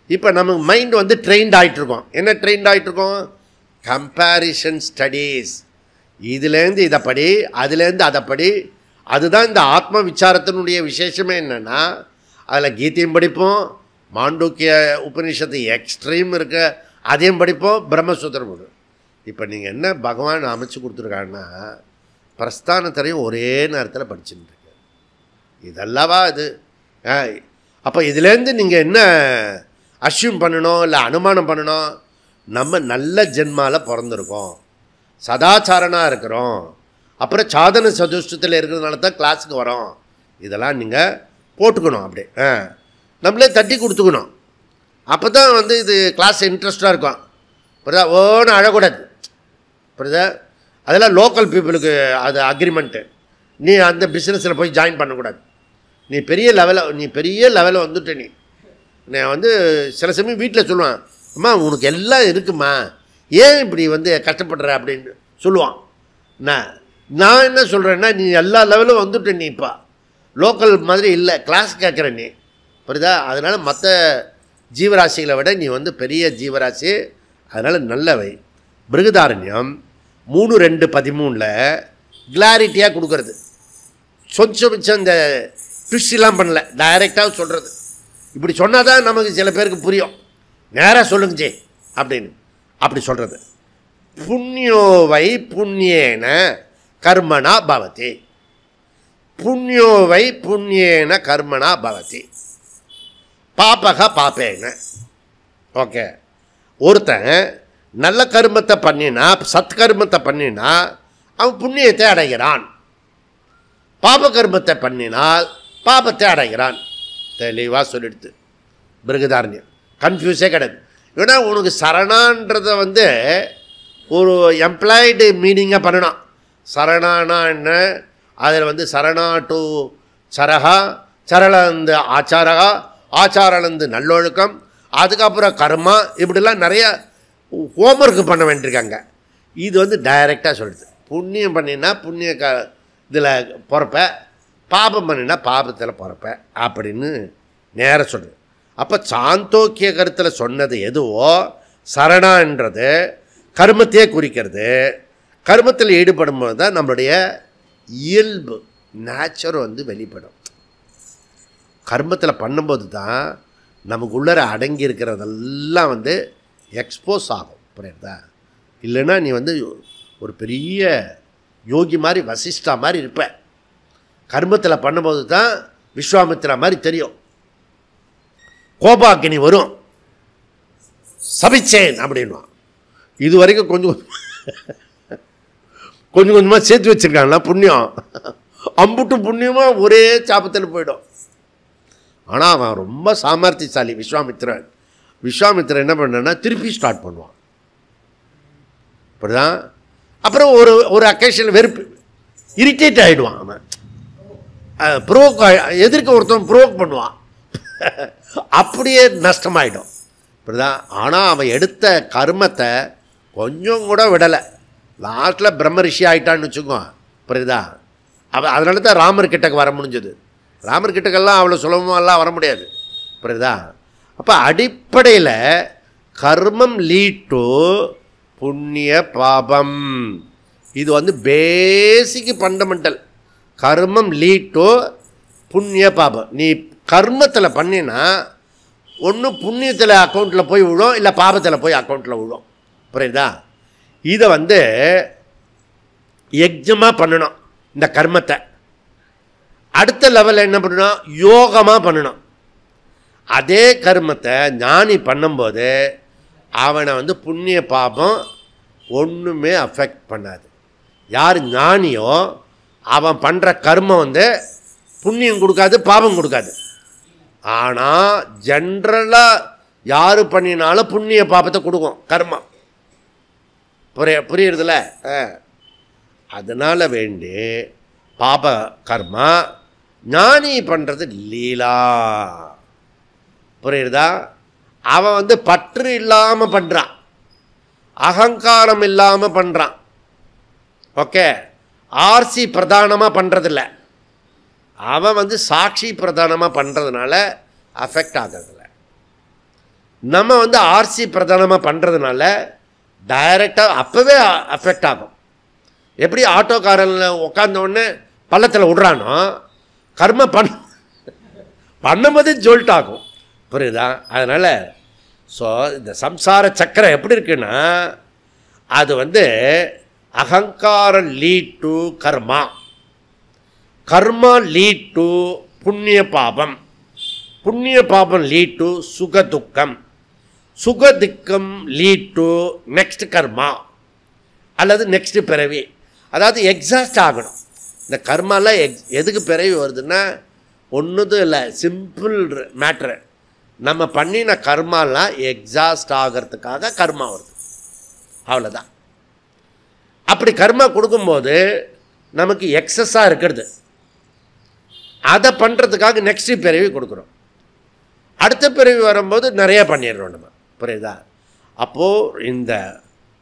இப்போ நமக்கு மைண்ட் ட்ரெயின்ட் ஆகிட்டுருக்கோம். என்ன ட்ரெயின்ட் ஆகிட்டுருக்கோம்? Comparison studies. இதுலேருந்து இதை படி, அதுலேருந்து அதை படி. அதுதான் இந்த ஆத்ம விசாரத்தினுடைய விசேஷமே. என்னென்னா, அதில் கீதையும் படிப்போம், மாண்டூக்கிய உபநிஷத்து எக்ஸ்ட்ரீம் இருக்க அதையும் படிப்போம், பிரம்மசூத்திரம் போடும். இப்போ நீங்கள் என்ன பகவான் அமைச்சு கொடுத்துருக்காங்கன்னா, பிரஸ்தானத்திலையும் ஒரே நேரத்தில் படிச்சுட்டு இருக்கு. இதல்லவா இது? அப்போ இதுலேருந்து நீங்கள் என்ன அஷ்யூம் பண்ணணும், இல்லை அனுமானம் பண்ணணும்? நம்ம நல்ல ஜென்மாவில் பிறந்திருக்கோம், சதாச்சாரனாக இருக்கிறோம், அப்புறம் சாதன சதுஷ்டத்தில் இருக்கிறதுனால தான் கிளாஸுக்கு வரோம். இதெல்லாம் நீங்கள் போட்டுக்கணும். அப்படி நம்மளே தட்டி கொடுத்துக்கணும். அப்போ தான் இது கிளாஸ் இன்ட்ரெஸ்டாக இருக்கும். புரியுதா? ஓன்னு அழக்கூடாது. புரியுதா? அதெல்லாம் லோக்கல் பீப்புளுக்கு அது அக்ரிமெண்ட்டு. நீ அந்த பிஸ்னஸில் போய் ஜாயின் பண்ணக்கூடாது. நீ பெரிய லெவலில் வந்துட்ட. நான் வந்து சில சமயம் வீட்டில் சொல்லுவான், அம்மா உனக்கு எல்லாம் இருக்குமா, ஏன் இப்படி வந்து கஷ்டப்படுற அப்படின்னு சொல்லுவான். நான் என்ன சொல்கிறேன்னா, நீ எல்லா லெவலும் வந்துட்ட. நீ இப்போ லோக்கல் மாதிரி இல்லை, கிளாஸ் கேட்குற நீ, புரியுதா? அதனால் மற்ற ஜீவராசிகளை விட நீ வந்து பெரிய ஜீவராசி. அதனால் நல்லவை. பிருகதாரண்யம் 3:2:13 கிளாரிட்டியாக கொடுக்கறது. சொச்சம் மிச்சம் இந்த ட்விஸ்ட்லாம் பண்ணல, டைரெக்டாக சொல்கிறது. இப்படி சொன்னால் தான் நமக்கு சில பேருக்கு புரியும். நேராக சொல்லுங்க ஜே அப்படின்னு அப்படி சொல்கிறது. புண்ணியோவை புண்ணியேன கர்மணா பவதி. புண்ணியோவை புண்ணியேன கர்மணா பவதி. பாபக பாப்பேன. ஓகே, ஒருத்தன் நல்ல கர்மத்தை பண்ணினா, சத்கர்மத்தை பண்ணினா அவன் புண்ணியத்தை அடைகிறான். பாப கர்மத்தை பண்ணினால் பாபத்தை அடைகிறான். தெளிவாக சொல்லிடுது பிருகதாரண்யம். கன்ஃபியூஸே கிடையாது. ஏன்னா உனக்கு சரணான்றதை வந்து ஒரு எம்ப்ளாய்டு மீனிங்காக பண்ணணும். சரணானா என்ன, அதில் வந்து சரணா டு சரகா, சரளந்து ஆச்சாரகா, ஆச்சாரலந்து நல்லொழுக்கம், அதுக்கப்புறம் கர்மா, இப்படிலாம் நிறைய ஹோம்ஒர்க்கு பண்ண வேண்டியிருக்காங்க. இது வந்து டைரெக்டாக சொல்லுது. புண்ணியம் பண்ணினா புண்ணிய இதில் பிறப்ப, பாபம் பண்ணினா பாபத்தில் பிறப்ப அப்படின்னு நேர சொல்கிறது. அப்போ சாந்தோக்கிய கருத்தில் சொன்னது எதுவோ சரணான்றது கர்மத்தையே குறிக்கிறது. கர்மத்தில் ஈடுபடும்போது தான் நம்மளுடைய இயல்பு நேச்சர் வந்து வெளிப்படும். கர்மத்தில் பண்ணும்போது தான் நமக்கு உள்ளர அடங்கி இருக்கிறதெல்லாம் வந்து எக்ஸ்போஸ் ஆகும். புரியுதா? இல்லைன்னா நீ வந்து ஒரு பெரிய யோகி மாதிரி வசிஷ்டா மாதிரி இருப்ப. கர்மத்தில் பண்ணும்போது தான் விஸ்வாமித்ரா மாதிரி தெரியும். கோபாக்கினி வரும், சபிச்சேன் அப்படின்வான். இது வரைக்கும் கொஞ்சம் கொஞ்சமாக சேர்த்து வச்சுருக்காங்களா புண்ணியம், அம்புட்டு புண்ணியமாக ஒரே சாபத்தில் போயிடும். ஆனால் அவன் ரொம்ப சாமர்த்தியசாலி விஸ்வாமித்திரன். விஸ்வாமித்திரன் என்ன பண்ணனா திருப்பி ஸ்டார்ட் பண்ணுவான். அப்படிதான். அப்புறம் ஒரு அக்கேஷன் வெறுப்பு, இரிட்டேட் ஆகிடுவான். அவன் ப்ரோக், எதிர்க்க ஒருத்தன் ப்ரோக் பண்ணுவான், அப்படியே நஷ்டமாயிடும். இப்படிதான். ஆனால் அவன் எடுத்த கர்மத்தை கொஞ்சம் கூட விடலை. லாஸ்ட்டில் பிரம்ம ரிஷி ஆகிட்டான்னு வச்சுக்கோ. புரியுதா? அவன் அதனால தான் ராமர் கிட்டக்கு வர முடிஞ்சது. ராமர் கிட்டக்கெல்லாம் அவ்வளோ சுலபமாகலாம் வர முடியாது. புரியுதா? அப்போ அடிப்படையில் கர்மம் லீட் டு புண்ணிய பாபம். இது வந்து பேசிக் ஃபண்டமெண்டல். கர்மம் லீட் டு புண்ணிய பாபம். நீ கர்மத்தில் பண்ணினா ஒன்று புண்ணியத்தில் அக்கௌண்ட்டில் போய் விழும், இல்லை பாபத்தில் போய் அக்கௌண்ட்டில் விழும். புரியுதா? இதை வந்து யஜ்ஞமாக பண்ணணும். இந்த கர்மத்தை அடுத்த லெவலில் என்ன பண்ணணும், யோகமாக பண்ணணும். அதே கர்மத்தை ஞானி பண்ணும்போது அவனை வந்து புண்ணிய பாபம் ஒன்றுமே அஃபெக்ட் பண்ணாது. யார் ஞானியோ அவன் பண்ணுற கர்மம் வந்து புண்ணியம் கொடுக்காது, பாபம் கொடுக்காது. ஆனால் ஜென்ரலாக யார் பண்ணினாலும் புண்ணிய பாபத்தை கொடுக்கும் கர்மம். புரியுறதுல? அதனால் வேண்டி பாப கர்மா ஞானி பண்ணுறது லீலா. புரியுறதா? அவன் வந்து பற்று இல்லாமல் பண்ணுறான், அகங்காரம் இல்லாமல் பண்ணுறான். ஓகே, ஆர்சி பிரதானமாக பண்ணுறதில்ல. அவன் வந்து சாட்சி பிரதானமாக பண்ணுறதுனால அஃபெக்ட் ஆகிறதில்ல. நம்ம வந்து ஆர்சி பிரதானமாக பண்ணுறதுனால டைரெக்டாக அப்போவே அஃபெக்ட் ஆகும். எப்படி ஆட்டோக்காரனில் உட்காந்தோடனே பள்ளத்தில் விட்றானோ, கர்ம பண்ணும்போது ஜோல்ட் ஆகும். புரியுதா? அதனால் இந்த சம்சார சக்கரம் எப்படி இருக்குன்னா, அது வந்து அகங்காரம் lead to karma, karma lead to புண்ணிய பாபம், புண்ணிய பாபம் லீட் டு சுக துக்கம், சுக துக்கம் லீட் டு நெக்ஸ்ட் கர்மா அல்லது நெக்ஸ்ட் பிறவி. அதாவது எக்ஸாஸ்ட் ஆகணும். இந்த கர்மாலாம் எதுக்கு பிறவி வருதுன்னா ஒன்றுதும் இல்லை, சிம்பிள் மேட்ரு. நம்ம பண்ணின கர்மாலாம் எக்ஸாஸ்ட் ஆகிறதுக்காக கர்மா வருது, அவ்வளோதான். அப்படி கர்மா கொடுக்கும்போது நமக்கு எக்ஸஸாக இருக்கிறது, அதை பண்ணுறதுக்காக நெக்ஸ்ட் பிறவி கொடுக்குறோம். அடுத்த பிறவி வரும்போது நிறைய பண்ணிடுறோம் நம்ம. புரியுதா? அப்போது இந்த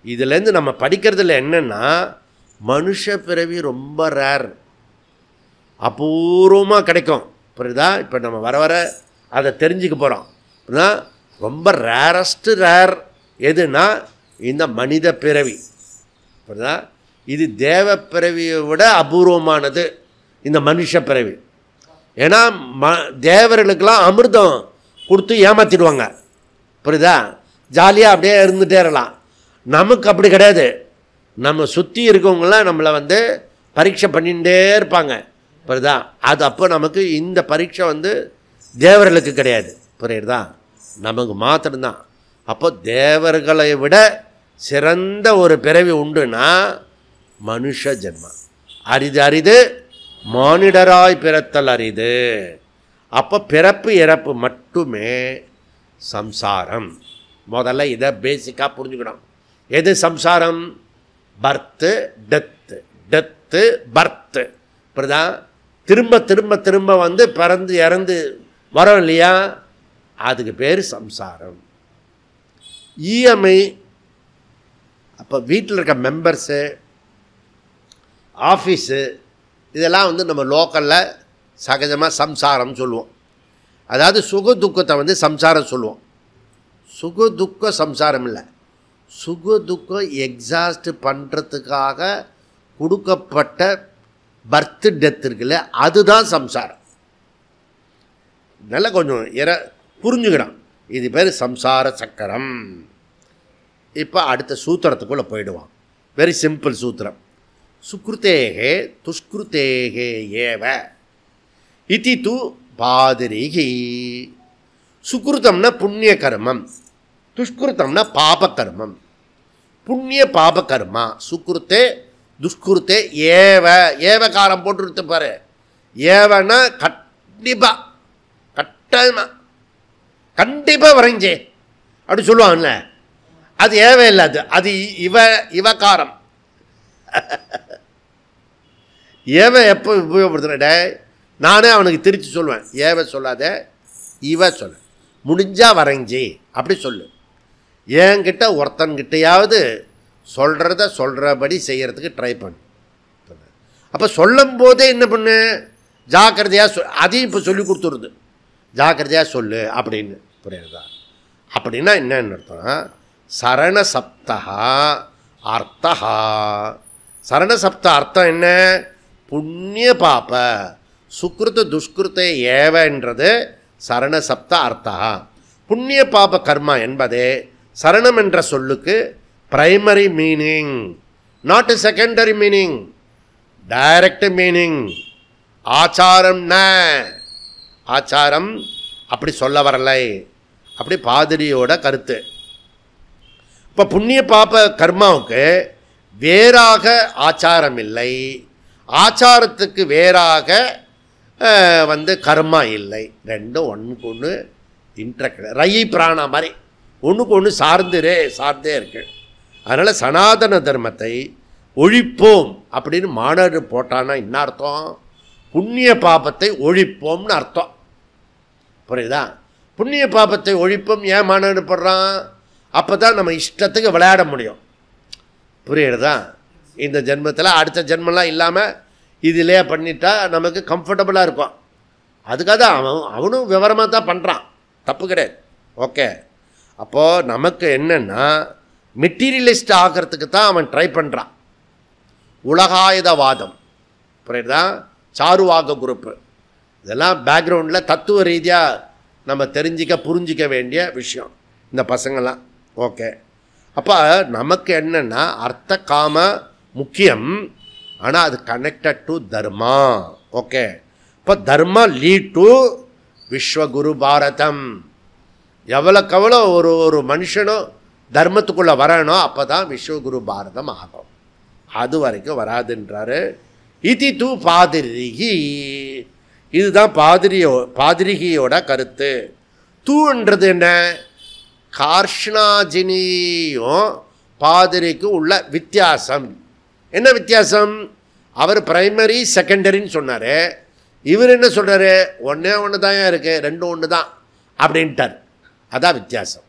இதுலேருந்து நம்ம படிக்கிறதுல என்னென்னா, மனுஷ பிறவி ரொம்ப ரேர், அபூர்வமாக கிடைக்கும். புரியுதா? இப்போ நம்ம வர வர அதை தெரிஞ்சுக்க போகிறோம். அப்படின்னா ரொம்ப ரேரஸ்ட்டு ரேர் எதுனா இந்த மனித பிறவி. புரியுதா? இது தேவ பிறவியை விட அபூர்வமானது இந்த மனுஷ பிறவி. ஏன்னா தேவர்களுக்கெல்லாம் அமிர்தம் கொடுத்து ஏமாற்றிடுவாங்க. புரியுதா? ஜாலியாக அப்படியே இருந்துகிட்டே இருக்கலாம். நமக்கு அப்படி கிடையாது. நம்ம சுற்றி இருக்கவங்களாம் நம்மளை வந்து பரீட்சை பண்ணிகிட்டே இருப்பாங்க. புரியுதா? அது அப்போ நமக்கு இந்த பரீட்சை வந்து தேவர்களுக்கு கிடையாது. புரியுதா? நமக்கு மாத்திரம்தான். அப்போ தேவர்களை விட சிறந்த ஒரு பிறவி உண்டுன்னா மனுஷ ஜென்மம். அரிது அரிது மானிடராய் பிறத்தல் அரிது. அப்போ பிறப்பு இறப்பு மட்டுமே சம்சாரம். முதல்ல இதை பேசிக்காக புரிஞ்சுக்கணும். எது சம்சாரம்? பர்த்து டெத்து, டெத்து பர்த்து. இப்படிதா திரும்ப திரும்ப திரும்ப வந்து பிறந்து இறந்து வரோம் இல்லையா, அதுக்கு பேர் சம்சாரம். இஎம்ஐ. அப்போ வீட்டில் இருக்க மெம்பர்ஸு, ஆஃபீஸு, இதெல்லாம் வந்து நம்ம லோக்கலில் சகஜமாக சம்சாரம் சொல்லுவோம். அதாவது சுக துக்கத்தை வந்து சம்சாரம் சொல்லுவோம். சுக துக்க சம்சாரம் இல்லை, சுக துக்கம் எக்ஸாஸ்ட் பண்ணுறதுக்காக கொடுக்கப்பட்ட பர்த்து டெத் இருக்குல்ல, அதுதான் சம்சாரம். நல்லா கொஞ்சம் புரிஞ்சுக்கணும். இது பேர் சம்சார சக்கரம். இப்போ அடுத்த சூத்திரத்துக்குள்ளே போயிடுவான். வெரி சிம்பிள் சூத்திரம். சுக்ருதேகே துஷ்கிருதேகே ஏவ இதி து பாதிரிகி. சுக்ருதம்னா புண்ணிய கர்மம், துஷ்கிருத்தம்னா பாப கர்மம். புண்ணிய பாப கர்மா சுக்ருத்தே துஷ்கிருத்தே ஏவ. ஏவகாரம் போட்டு பாரு. ஏவனா கண்டிப்பாக, கட்டாயமாக, கண்டிப்பாக வரைஞ்சே அப்படி சொல்லுவாங்கல்ல, அது ஏவ இல்லாது, அது இவகாரம். ஏவ எப்போ உபயோகப்படுத்துகிற? நானே அவனுக்கு திருச்சி சொல்லுவேன், ஏவ சொல்லாத இவ சொல்ல, முடிஞ்சா வரைஞ்சி அப்படி சொல்லு. என்கிட்ட ஒருத்தன்கிட்டையாவது சொல்கிறத சொல்கிறபடி செய்கிறதுக்கு ட்ரை பண்ணு. அப்போ சொல்லும் போதே என்ன பண்ணு, ஜாக்கிரதையாக அதையும் இப்போ சொல்லி கொடுத்துருது, ஜாக்கிரதையாக சொல்லு அப்படின்னு. புரியுதா? அப்படின்னா என்னன்னு அர்த்தம்? சரணசப்தா அர்த்தா. சரணசப்த அர்த்தம் என்ன? புண்ணிய பாப சுக்ருத துஷ்கிருத்த ஏவன்றது சரணசப்த அர்த்தா. புண்ணிய பாப கர்மா என்பதே சரணம் என்ற சொல்லுக்கு primary meaning, not secondary meaning, direct meaning. ஆச்சாரம் ந, ஆச்சாரம் அப்படி சொல்ல வரலை, அப்படி பாதிரியோட கருத்து. இப்போ புண்ணிய பாப கர்மாவுக்கு வேறாக ஆச்சாரம் இல்லை, ஆச்சாரத்துக்கு வேறாக வந்து கர்மா இல்லை. ரெண்டும் ஒன்றுக்கு ஒன்று இன்ட்ரக்ட், ரயி பிராணா மாதிரி ஒன்றுக்கு ஒன்று சார்ந்தே இருக்கு. அதனால் சனாதன தர்மத்தை ஒழிப்போம் அப்படின்னு மாநாடு போட்டான்னா என்ன அர்த்தம்? புண்ணிய பாபத்தை ஒழிப்போம்னு அர்த்தம். புரியுதா? புண்ணிய பாபத்தை ஒழிப்போம் ஏன் மாநாடு போடுறான்? அப்போ தான் நம்ம இஷ்டத்துக்கு விளையாட முடியும். புரியுறதா? இந்த ஜென்மத்தில் அடுத்த ஜென்மெல்லாம் இல்லாமல் இதிலே பண்ணிட்டா நமக்கு கம்ஃபர்டபுளாக இருக்கும். அதுக்காக தான் அவனும் விவரமாக தான் பண்ணுறான், தப்பு கிடையாது. ஓகே. அப்போது நமக்கு என்னென்னா மெட்டீரியலிஸ்ட் ஆகிறதுக்கு தான் அவன் ட்ரை பண்ணுறான். உலகாயுதவாதம். புரியுதா? சாருவாக குரூப்பு, இதெல்லாம் பேக்ரவுண்டில் தத்துவ ரீதியாக நம்ம புரிஞ்சிக்க வேண்டிய விஷயம் இந்த பசங்கள்லாம். ஓகே. அப்போ நமக்கு என்னென்னா அர்த்த காம முக்கியம், ஆனால் அது கனெக்டட் டு தர்மா. ஓகே. இப்போ தர்மா லீட் டு விஸ்வகுரு பாரதம். எவ்வளோக்கெவ்வளோ ஒரு மனுஷனும் தர்மத்துக்குள்ளே வரணும், அப்போ தான் விஸ்வகுரு பாரதம் ஆகும். அது வரைக்கும் வராதுன்றாரு. இதி தூ பாதிரிகி. இதுதான் பாதிரிகியோட கருத்து. தூன்றது என்ன? கார்ஷ்ணாஜினியும் பாதிரிக்கும் உள்ள வித்தியாசம். என்ன வித்தியாசம்? அவர் பிரைமரி செகண்டரின்னு சொன்னார், இவர் என்ன சொல்கிறாரு? ஒன்றே ஒன்று தான் இருக்குது, ரெண்டும் ஒன்று தான் அப்படின்ட்டார். அதான் வித்தியாசம்.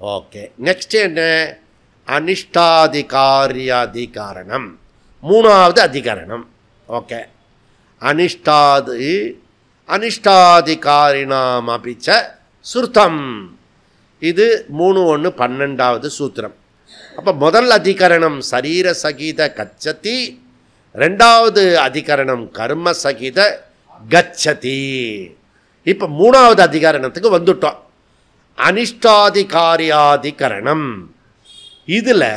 ஓகே, நெக்ஸ்ட் என்ன? அனிஷ்டாதிகாரியாதிகாரணம், மூணாவது அதிகரணம். ஓகே, அனிஷ்டாதிகாரிணாம் அபிச்ச சுருத்தம். இது 3:1 12வது சூத்திரம். அப்போ முதல் அதிகரணம் சரீர சகித கச்சதி, ரெண்டாவது அதிகரணம் கர்ம சகித கச்சதி. இப்போ மூணாவது அதிகரணத்துக்கு வந்துட்டோம். அனிஷ்டாதிகாரியாதிகரணம். இதில்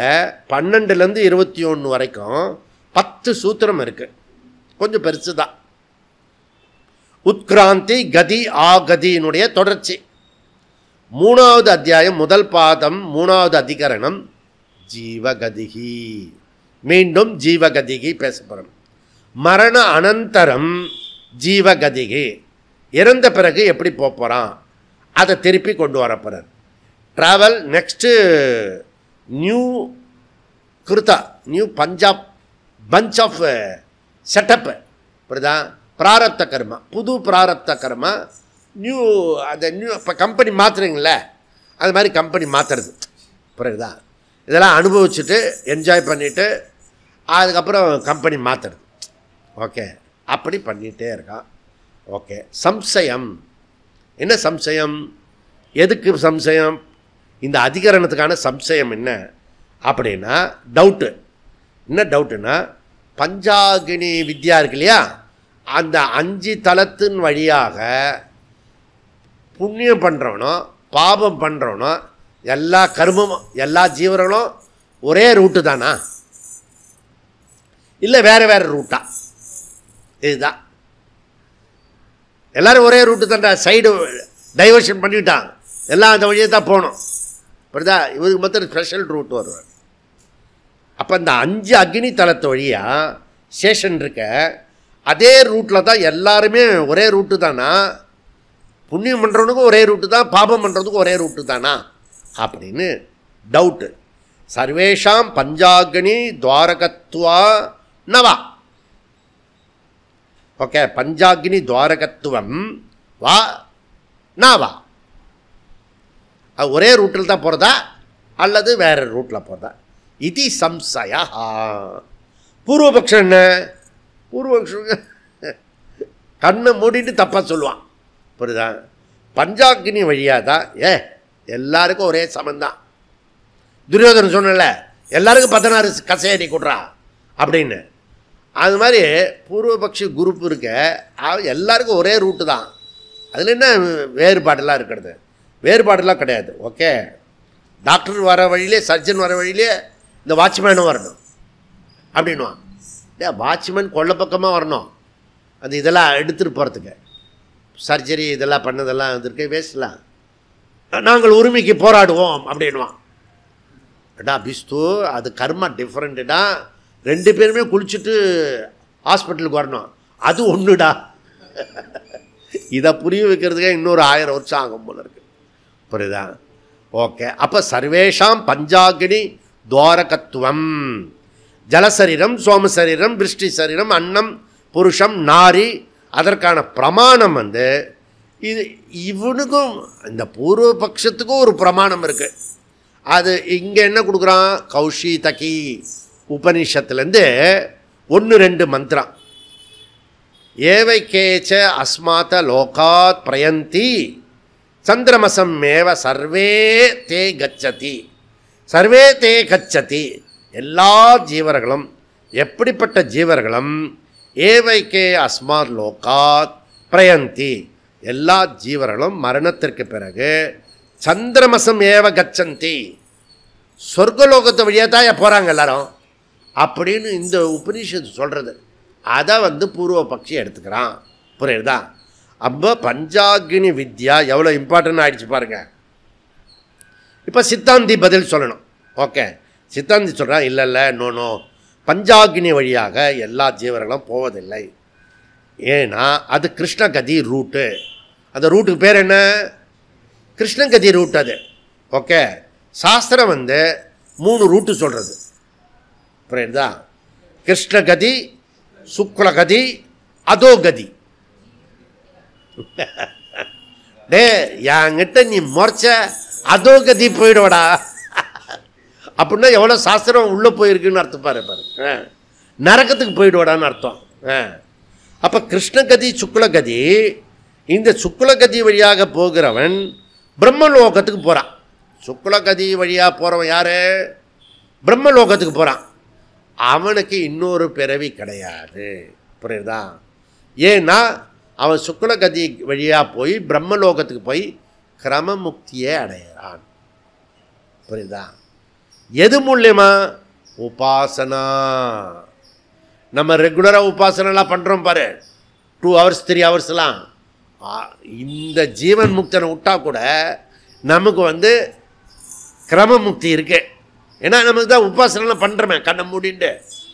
12லேருந்து 21 வரைக்கும் 10 சூத்திரம் இருக்கு. கொஞ்சம் பெருசு தான். உத்கிராந்தி கதி ஆகதியினுடைய தொடர்ச்சி. மூணாவது அத்தியாயம் முதல் பாதம் மூணாவது அதிகரணம் ஜீவகதிகி. மீண்டும் ஜீவகதிகி பேச போகிறோம். மரண அனந்தரம் ஜீவகதிகி, இறந்த பிறகு எப்படி போகிறான் அதை திருப்பி கொண்டு வர போகிறார். ட்ராவல். நெக்ஸ்ட்டு நியூ கிருதா, நியூ பஞ்சாப் பஞ்ச் ஆஃப் செட்டப். புரியுதா? பிராரப்த கர்மா, புது பிராரப்த கர்மா, நியூ. அந்த நியூ இப்போ கம்பெனி மாற்றுறீங்களே, அது மாதிரி கம்பெனி மாற்றுறது. புரியுதா? இதெல்லாம் அனுபவிச்சுட்டு என்ஜாய் பண்ணிவிட்டு அதுக்கப்புறம் கம்பெனி மாற்றுறது. ஓகே, அப்படி பண்ணிகிட்டே இருக்கான். ஓகே, சம்சயம். என்ன சம்சயம்? எதுக்கு சம்சயம்? இந்த அதிகரணத்துக்கான சம்சயம் என்ன அப்படின்னா டவுட்டு. என்ன டவுட்டுன்னா, பஞ்சாகினி வித்யா இருக்கு இல்லையா, அந்த 5 தலத்தின் வழியாக புண்ணியம் பண்ணுறவனோ பாபம் பண்ணுறவனோ எல்லா கர்மமும் எல்லா ஜீவர்களும் ஒரே ரூட்டு தானா, இல்லை வேறு வேறு ரூட்டா? இதுதான். எல்லோரும் ஒரே ரூட்டு தான்டா, சைடு டைவர்ஷன் பண்ணிவிட்டான், எல்லாம் அந்த வழியை தான் போகணும். புரியுதா? இவருக்கு மொத்தம் ஸ்பெஷல் ரூட் வருவார். அப்போ இந்த 5 அக்னி தலத்து வழியாக ஸ்டேஷன் இருக்க அதே ரூட்டில் தான் எல்லாருமே ஒரே ரூட்டு தானா? புண்ணியம் பண்ணுறவனுக்கும் ஒரே ரூட்டு தான், பாபம் பண்ணுறதுக்கும் ஒரே ரூட்டு தானா அப்படின்னு டவுட்டு. சர்வேஷாம் பஞ்சாக்னி துவாரகத்துவா நவா. ஓகே, பஞ்சாக்னி துவாரகத்துவம் வா நாவா, ஒரே ரூட்டில் தான் போகிறதா அல்லது வேறு ரூட்டில் போகிறதா? இது சம்சயா. பூர்வபக்ஷம் என்ன? பூர்வபக்ஷம் கண்ணை மூடிட்டு தப்பாக சொல்லுவான். புரியுதா? பஞ்சாக்னி வழியாக தான் எல்லாருக்கும் ஒரே சமந்தான். துரியோதனன் சொன்னல, எல்லாருக்கும் 16 கசையடி கொடுறா அப்படின்னு. அது மாதிரி பூர்வபக்ஷி குரூப் இருக்க எல்லாருக்கும் ஒரே ரூட்டு தான். அதில் என்ன வேறுபாடெல்லாம் இருக்கிறது? வேறுபாடெல்லாம் கிடையாது. ஓகே, டாக்டர் வர வழியிலே, சர்ஜன் வர வழியிலே இந்த வாட்ச்மேனும் வரணும் அப்படின்வான். வாட்ச்மேன் கொள்ள பக்கமாக வரணும், அந்த இதெல்லாம் எடுத்துகிட்டு போகிறதுக்கு. சர்ஜரி இதெல்லாம் பண்ணதெல்லாம் வந்துருக்கு வேஸ்ட்லாம். நாங்கள் உரிமைக்கு போராடுவோம் அப்படின்வான். டா பிஸ்து, அது கர்மா டிஃப்ரெண்ட்டுடா. 2 பேருமே குளிச்சுட்டு ஹாஸ்பிட்டலுக்கு வரணும், அது ஒன்றுடா. இதை புரிய வைக்கிறதுக்கே இன்னொரு 1000 வருஷம் ஆகும் போல இருக்கு. புரியுதா? ஓகே, அப்போ சர்வேஷாம் பஞ்சாக்னி துவாரகத்துவம். ஜலசரீரம், சோமசரீரம், விருஷ்டி சரீரம், அன்னம், புருஷம், நாரி. அதற்கான பிரமாணம் வந்து இது இவனுக்கும் இந்த பூர்வபக்ஷத்துக்கும் ஒரு பிரமாணம் இருக்குது. அது இங்கே என்ன கொடுக்குறான்? கௌஷிதகி உபனிஷத்துலேருந்து 1-2 மந்திரம். ஏவைக்கேச்ச அஸ்மாத லோகாத் பிரயந்தி சந்திரமசம் மேவ சர்வே தே கச்சதி. சர்வே தே கச்சதி, எல்லா ஜீவர்களும், எப்படிப்பட்ட ஜீவர்களும் ஏவைக்கே அஸ்மாத் லோகாத் பிரயந்தி, எல்லா ஜீவர்களும் மரணத்திற்கு பிறகு சந்திரமசம் ஏவ கச்சந்தி, சொர்க்கலோகத்தை வழியாக தான் போகிறாங்க எல்லாரும் அப்படின்னு இந்த உபனிஷத்து சொல்கிறது. அதை வந்து பூர்வபக்ஷி எடுத்துக்கிறான். புரியுதா? அப்போ பஞ்சாக்னி வித்யா எவ்வளோ இம்பார்ட்டன்ட் ஆகிடுச்சு பாருங்கள். இப்போ சித்தாந்தி பதில் சொல்லணும். ஓகே, சித்தாந்தி சொல்கிறான், இல்லை இல்லை, நோ, பஞ்சாக்னி வழியாக எல்லா ஜீவர்களும் போவதில்லை. ஏன்னா அது கிருஷ்ணகதி ரூட்டு. அந்த ரூட்டுக்கு பேர் என்ன? கிருஷ்ணகதி ரூட் அது. ஓகே, சாஸ்திரம் வந்து 3 ரூட்டு சொல்கிறது. புரியுதா? கிருஷ்ணகதி, சுக்லகதி, அதோகதி. டே என்கிட்ட நீ முறைச்ச அதோகதி போயிடுவடா அப்படின்னா எவ்வளோ சாஸ்திரம் உள்ளே போயிருக்குன்னு அர்த்தம் பாரு. நரக்கத்துக்கு போயிடுவாடான்னு அர்த்தம். அப்போ கிருஷ்ணகதி, சுக்லகதி, இந்த சுக்லகதி வழியாக போகிறவன் பிரம்மலோகத்துக்கு போகிறான். சுக்லகதி வழியாக போகிறவன் யார்? பிரம்மலோகத்துக்கு போகிறான். அவனுக்கு இன்னொரு பிறவி கிடையாது. புரியுதா? ஏன்னா அவன் சுக்லகதி வழியாக போய் பிரம்மலோகத்துக்கு போய் கிரமமுக்தியை அடைகிறான். புரியுதா? எது மூலியமா? உபாசனா. நம்ம ரெகுலராக உபாசனெல்லாம் பண்ணுறோம் பாரு, 2 hours 3 hours. இந்த ஜீவன் முக்தனை விட்டா கூட நமக்கு கிரமமுக்தி இருக்கு. ஏன்னா நமக்கு தான் உபாசனெல்லாம் பண்ணுறோமே கண்ணை மூடிண்டு,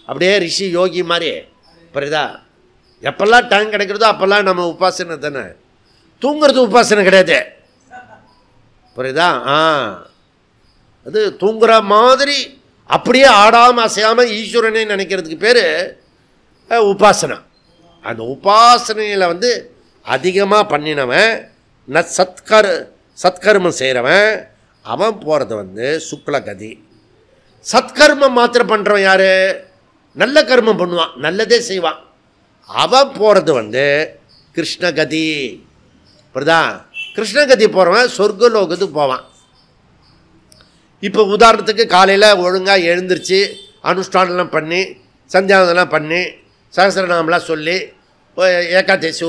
அப்படியே ரிஷி யோகி மாதிரி. புரியுதா? எப்பெல்லாம் டைம் கிடைக்கிறதோ அப்போல்லாம் நம்ம உபாசனை தானே. தூங்குறது உபாசனை கிடையாது. புரியுதா? அது தூங்குற மாதிரி அப்படியே ஆடாமல் அசையாமல் ஈஸ்வரனே நினைக்கிறதுக்கு பேர் உபாசனா. அந்த உபாசனையில் அதிகமாக பண்ணினவன், சத்கர்மம் செய்கிறவன், அவன் போகிறது சுக்லகதி. சத்கர்மம் மாத்திரம் பண்ணுறவன் யார்? நல்ல கர்மம் பண்ணுவான், நல்லதே செய்வான். அவன் போகிறது கிருஷ்ணகதி. புரியுதா? கிருஷ்ணகதி போகிறவன் சொர்க்கலோகத்துக்கு போவான். இப்போ உதாரணத்துக்கு காலையில் ஒழுங்காக எழுந்திரிச்சு அனுஷ்டானம்லாம் பண்ணி சந்தியாவதெல்லாம் பண்ணி சகஸ்ரநாமெலாம் சொல்லி ஏகாதசி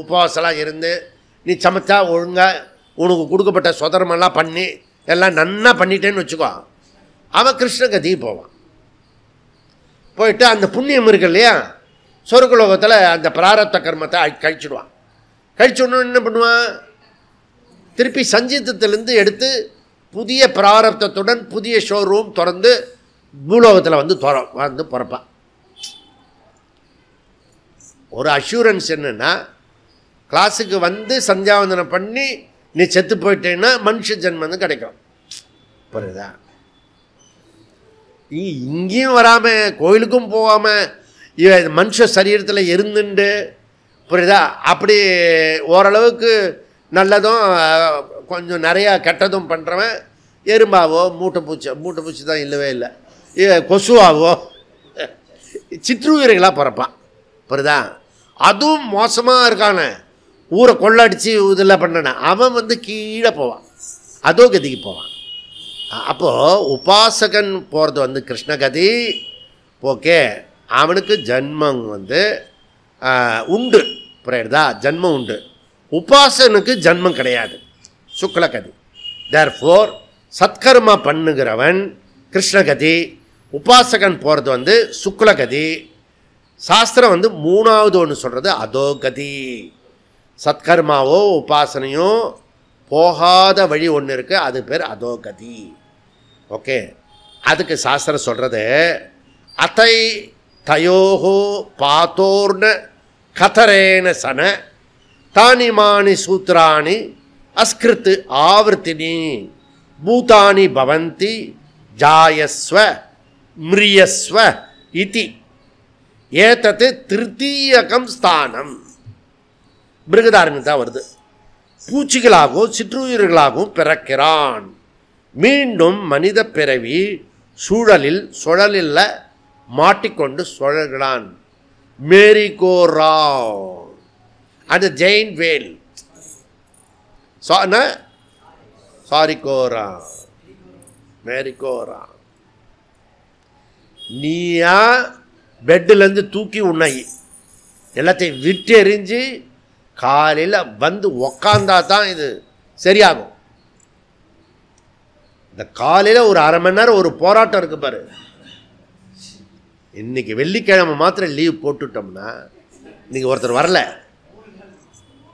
உபவாசம்லாம் இருந்து நீ சமைச்சா ஒழுங்காக உனக்கு கொடுக்கப்பட்ட சொதர்மெல்லாம் பண்ணி எல்லாம் நன்னா பண்ணிட்டேன்னு வச்சுக்கோ, அவன் கிருஷ்ணகதி போவான். போயிட்டு அந்த புண்ணியம் இருக்கு இல்லையா, சொர்க்கலோகத்தில் அந்த பிராரப்த கர்மத்தை கழிச்சுடுவான். கழிச்சுடணும் என்ன பண்ணுவான்? திருப்பி சஞ்சீதத்திலேருந்து எடுத்து புதிய பிராரப்தத்துடன் புதிய ஷோரூம் திறந்து பூலோகத்தில் பிறப்பான். ஒரு அஷூரன்ஸ் என்னென்னா, கிளாஸுக்கு சந்தியாவந்தனம் பண்ணி நீ செத்து போயிட்டேன்னா மனுஷ ஜென்மம் கிடைக்கும். புரியுதா? நீ இங்கேயும் வராமல் கோயிலுக்கும் போகாமல் மனுஷ சரீரத்தில் இருந்துண்டு, புரியுதா, அப்படி ஓரளவுக்கு நல்லதும் கொஞ்சம் நிறையா கெட்டதும் பண்ணுறவன் எறும்பாவோ மூட்டை பூச்சி தான் இல்லவே இல்லை, கொசுவாவோ சிற்றுயிர்களாக பிறப்பான். புரியுதா? அதுவும் மோசமாக இருக்கானே, ஊரை கொள்ளடிச்சு இதெல்லாம் பண்ணன அவன் கீழே போவான், அதோ கதிக்கு போவான். அப்போது உபாசகன் போகிறது கிருஷ்ணகதி. ஓகே, அவனுக்கு ஜன்மம் உண்டு. புரியுதா? ஜன்மம் உண்டு. உபாசனுக்கு ஜன்மம் கிடையாது, சுக்லகதி. தேர்ஃபோர் சத்கர்மா பண்ணுகிறவன் கிருஷ்ணகதி, உபாசகன் போகிறது சுக்லகதி. சாஸ்திரம் மூணாவது ஒன்று சொல்கிறது அதோகதி. சத்கர்மாவோ உபாசனையோ போகாத வழி ஒன்று இருக்குது, அது பேர் அதோகதி. ஓகே, அதுக்கு சாஸ்திரம் சொல்கிறது அத்தை தயோஹோ பாத்தோர்ன கதரேன சன தானிமானி சூத்ராணி அஸ்கிருத்து ஆவர்த்தினி பூதானி பவந்தி ஜாயஸ்வ மிரியஸ்வ இதி ஏதத்து திருத்தீயகம் ஸ்தானம். மிருகதாரண்யத்தான் வருது. பூச்சிகளாகவும் சிற்றுயிர்களாகவும் பிறக்கிறான், மீண்டும் மனித பிறவி சுழலில் மாட்டிக்கொண்டு சுழல்கிறான். மேரிகோராவ் அந்த ஜெயின் வேல் சாரிகோரா மேரிகோரா. நீயா பெட்டிலேருந்து தூக்கி உன்னை எல்லாத்தையும் விட்டு எறிஞ்சு காலையில் உக்காந்தா தான் இது சரியாகும். இந்த காலையில் ஒரு அரை மணி நேரம் ஒரு போராட்டம் இருக்கு பாரு. இன்னைக்கு வெள்ளிக்கிழமை மாத்திரம் லீவ் போட்டுட்டோம்னா, இன்னைக்கு ஒருத்தர் வரல,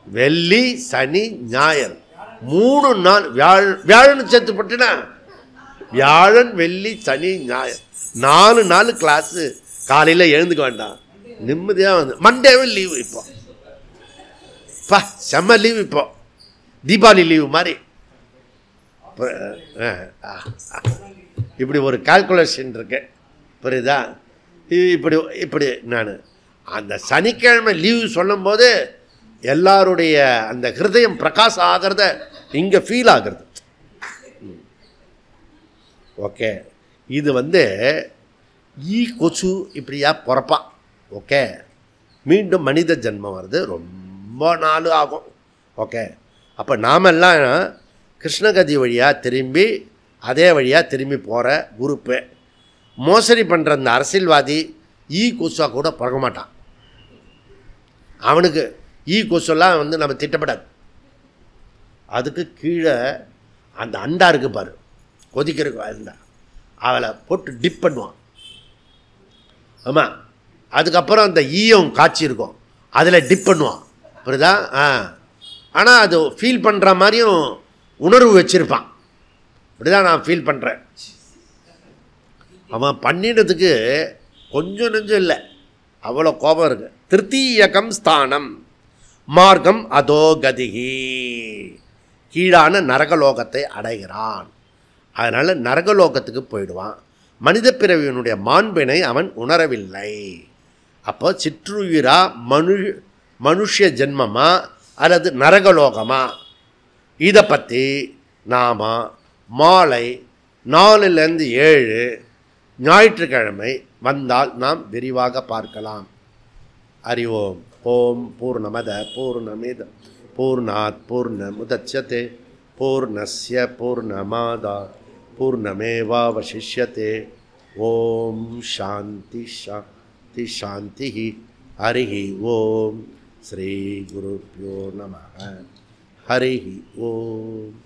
வெள்ளி சனி ஞாயிறு 3 நாள், வியாழன் சேர்த்து போட்டுனா வியாழன் வெள்ளி சனி ஞாயிறு 4 நாள் கிளாஸு. காலையில் எழுந்துக்க வேண்டாம், நிம்மதியாக மண்டேவும் லீவு. இப்போ செம்ம லீவு, இப்போ தீபாவளி லீவு மாதிரி. இப்படி ஒரு கால்குலேஷன் இருக்கு. புரியுதா? இப்படி இப்படி நான் அந்த சனிக்கிழமை லீவு சொல்லும்போது எல்லாருடைய அந்த ஹிருதயம் பிரகாசம் ஆகிறத இங்கே ஃபீல் ஆகிறது. ஓகே, இது வந்து ஈ கொசு இப்படியா பிறப்பான். ஓகே, மீண்டும் மனித ஜென்மம் வருது, ரொம்ப நாள் ஆகும். ஓகே, அப்போ நாமெல்லாம் கிருஷ்ணகதி வழியாக திரும்பி அதே வழியாக திரும்பி போகிற குரூப்பு. மோசடி பண்ணுற அந்த அரசியல்வாதி ஈ கொசுவாக கூட பிறக்க மாட்டான். அவனுக்கு ஈ கொசுலாம் வந்து நம்ம திட்டப்படாது. அதுக்கு கீழே அந்த அண்டா இருக்குது பாரு, கொதிக்கிறதுக்கு அண்டா, அவளை போட்டு டிப் பண்ணுவான். ஆமாம், அதுக்கப்புறம் அந்த ஈயம் காய்ச்சி இருக்கும், அதில் டிப் பண்ணுவான். புரியுதா? ஆனால் அது ஃபீல் பண்ணுற மாதிரியும் உணர்வு வச்சுருப்பான். இப்படிதான் நான் ஃபீல் பண்ணுறேன். அவன் பண்ணினதுக்கு கொஞ்சம் நெஞ்சம் இல்லை, அவ்வளோ கோபம் இருக்குது. திருத்தீயகம் ஸ்தானம் மார்க்கம் அதோ கதிகி, கீழான நரகலோகத்தை அடைகிறான். அதனால் நரகலோகத்துக்கு போயிடுவான். மனித பிறவியினுடைய மாண்பினை அவன் உணரவில்லை. அப்போ சிற்றுயிரா மனுஷ ஜென்மமா அல்லது நரகலோகமா, இதை பற்றி நாம் மாலை 4-7 ஞாயிற்றுக்கிழமை வந்தால் நாம் விரிவாக பார்க்கலாம். அறிவோம். ஓம் பூர்ணமத பூர்ணமித பூர்ணாத் பூர்ணமுதச்யதே பூர்ணஸ்ய பூர்ணமாதா பூர்ணமேவாவசிஷ்யதே. ஓம் சாந்தி சாந்தி சாந்தி. ஹரிஹி ஓம். ஸ்ரீ குருப்யோ நமः. ஹரிஹி ஓம்.